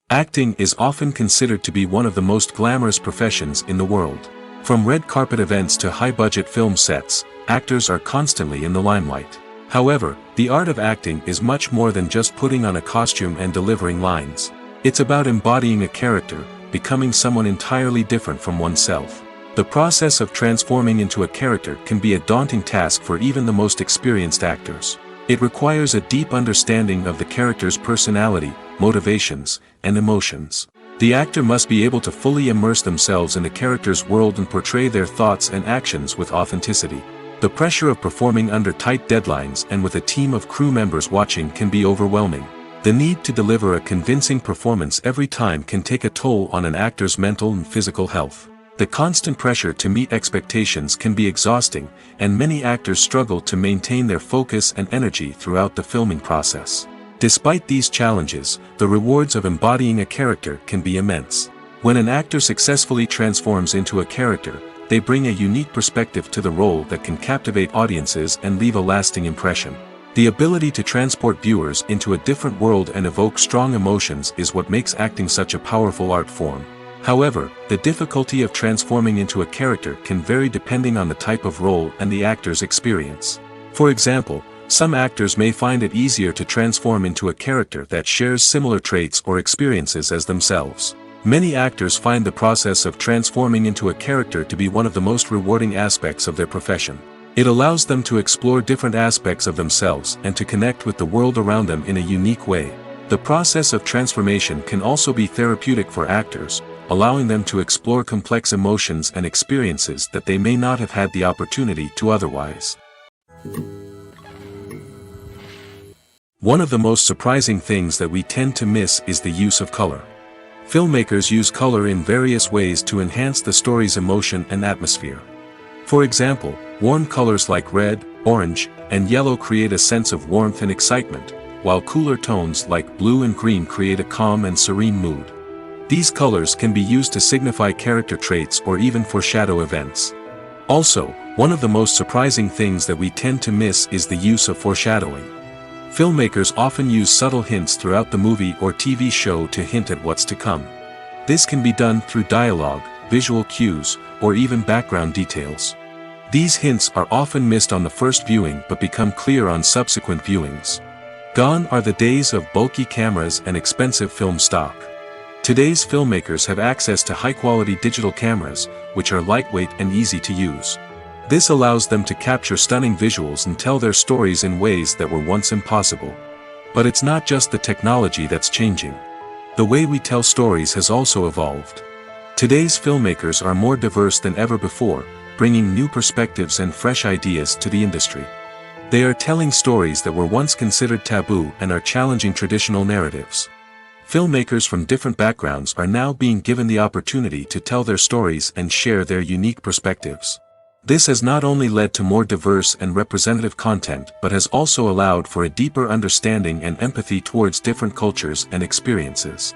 Acting is often considered to be one of the most glamorous professions in the world. From red carpet events to high-budget film sets, actors are constantly in the limelight. However, the art of acting is much more than just putting on a costume and delivering lines. It's about embodying a character, becoming someone entirely different from oneself. The process of transforming into a character can be a daunting task for even the most experienced actors. It requires a deep understanding of the character's personality, motivations, and emotions. The actor must be able to fully immerse themselves in the character's world and portray their thoughts and actions with authenticity. The pressure of performing under tight deadlines and with a team of crew members watching can be overwhelming. The need to deliver a convincing performance every time can take a toll on an actor's mental and physical health. The constant pressure to meet expectations can be exhausting, and many actors struggle to maintain their focus and energy throughout the filming process. Despite these challenges, the rewards of embodying a character can be immense. When an actor successfully transforms into a character, they bring a unique perspective to the role that can captivate audiences and leave a lasting impression. The ability to transport viewers into a different world and evoke strong emotions is what makes acting such a powerful art form. However, the difficulty of transforming into a character can vary depending on the type of role and the actor's experience. For example, some actors may find it easier to transform into a character that shares similar traits or experiences as themselves. Many actors find the process of transforming into a character to be one of the most rewarding aspects of their profession. It allows them to explore different aspects of themselves and to connect with the world around them in a unique way. The process of transformation can also be therapeutic for actors, allowing them to explore complex emotions and experiences that they may not have had the opportunity to otherwise. One of the most surprising things that we tend to miss is the use of color. Filmmakers use color in various ways to enhance the story's emotion and atmosphere. For example, warm colors like red, orange, and yellow create a sense of warmth and excitement, while cooler tones like blue and green create a calm and serene mood. These colors can be used to signify character traits or even foreshadow events. Also, one of the most surprising things that we tend to miss is the use of foreshadowing. Filmmakers often use subtle hints throughout the movie or TV show to hint at what's to come. This can be done through dialogue, visual cues, or even background details. These hints are often missed on the first viewing but become clear on subsequent viewings. Gone are the days of bulky cameras and expensive film stock. Today's filmmakers have access to high-quality digital cameras, which are lightweight and easy to use. This allows them to capture stunning visuals and tell their stories in ways that were once impossible. But it's not just the technology that's changing. The way we tell stories has also evolved. Today's filmmakers are more diverse than ever before, bringing new perspectives and fresh ideas to the industry. They are telling stories that were once considered taboo and are challenging traditional narratives. Filmmakers from different backgrounds are now being given the opportunity to tell their stories and share their unique perspectives. This has not only led to more diverse and representative content but has also allowed for a deeper understanding and empathy towards different cultures and experiences.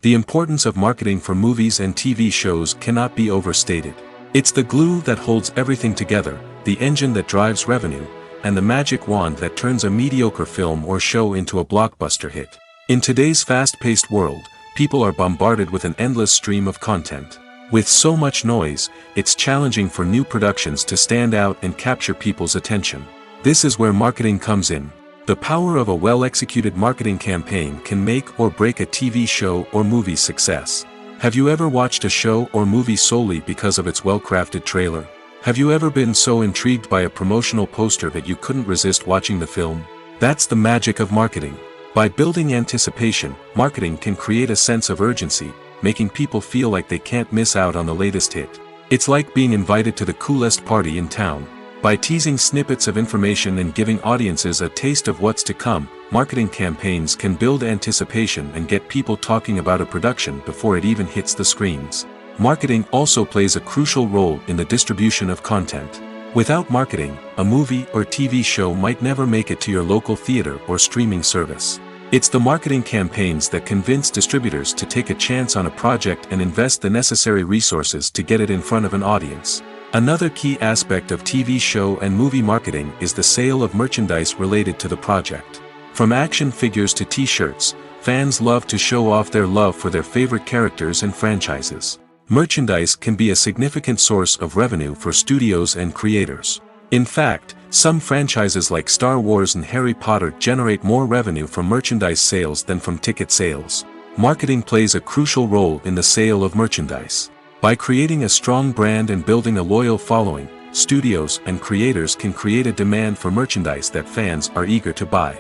The importance of marketing for movies and TV shows cannot be overstated. It's the glue that holds everything together, the engine that drives revenue, and the magic wand that turns a mediocre film or show into a blockbuster hit. In today's fast-paced world, people are bombarded with an endless stream of content. With so much noise, it's challenging for new productions to stand out and capture people's attention. This is where marketing comes in. The power of a well-executed marketing campaign can make or break a TV show or movie's success. Have you ever watched a show or movie solely because of its well-crafted trailer? Have you ever been so intrigued by a promotional poster that you couldn't resist watching the film? That's the magic of marketing. By building anticipation, marketing can create a sense of urgency, making people feel like they can't miss out on the latest hit. It's like being invited to the coolest party in town. By teasing snippets of information and giving audiences a taste of what's to come, marketing campaigns can build anticipation and get people talking about a production before it even hits the screens. Marketing also plays a crucial role in the distribution of content. Without marketing, a movie or TV show might never make it to your local theater or streaming service. It's the marketing campaigns that convince distributors to take a chance on a project and invest the necessary resources to get it in front of an audience. Another key aspect of TV show and movie marketing is the sale of merchandise related to the project. From action figures to t-shirts, fans love to show off their love for their favorite characters and franchises. Merchandise can be a significant source of revenue for studios and creators. In fact, some franchises like Star Wars and Harry Potter generate more revenue from merchandise sales than from ticket sales. Marketing plays a crucial role in the sale of merchandise. By creating a strong brand and building a loyal following, studios and creators can create a demand for merchandise that fans are eager to buy.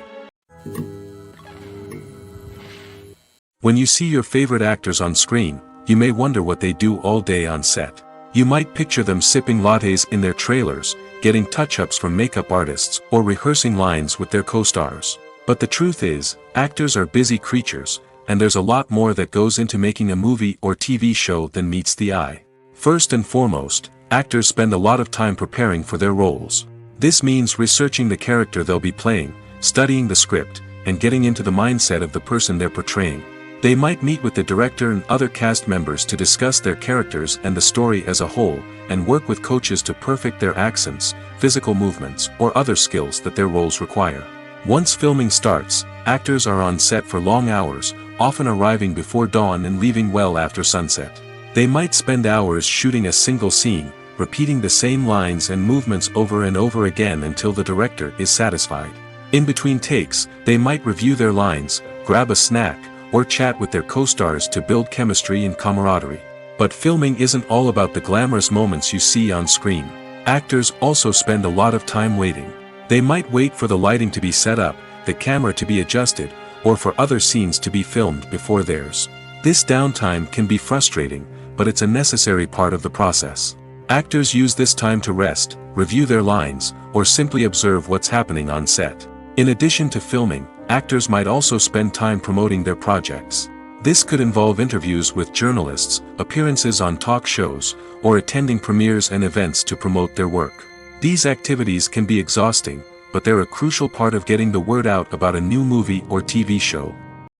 When you see your favorite actors on screen, you may wonder what they do all day on set. You might picture them sipping lattes in their trailers, getting touch-ups from makeup artists, or rehearsing lines with their co-stars. But the truth is, actors are busy creatures, and there's a lot more that goes into making a movie or TV show than meets the eye. First and foremost, actors spend a lot of time preparing for their roles. This means researching the character they'll be playing, studying the script, and getting into the mindset of the person they're portraying. They might meet with the director and other cast members to discuss their characters and the story as a whole, and work with coaches to perfect their accents, physical movements, or other skills that their roles require. Once filming starts, actors are on set for long hours, often arriving before dawn and leaving well after sunset. They might spend hours shooting a single scene, repeating the same lines and movements over and over again until the director is satisfied. In between takes, they might review their lines, grab a snack, or chat with their co-stars to build chemistry and camaraderie. But filming isn't all about the glamorous moments you see on screen. Actors also spend a lot of time waiting. They might wait for the lighting to be set up, the camera to be adjusted, or for other scenes to be filmed before theirs. This downtime can be frustrating, but it's a necessary part of the process. Actors use this time to rest, review their lines, or simply observe what's happening on set. In addition to filming, actors might also spend time promoting their projects. This could involve interviews with journalists, appearances on talk shows, or attending premieres and events to promote their work. These activities can be exhausting, but they're a crucial part of getting the word out about a new movie or TV show.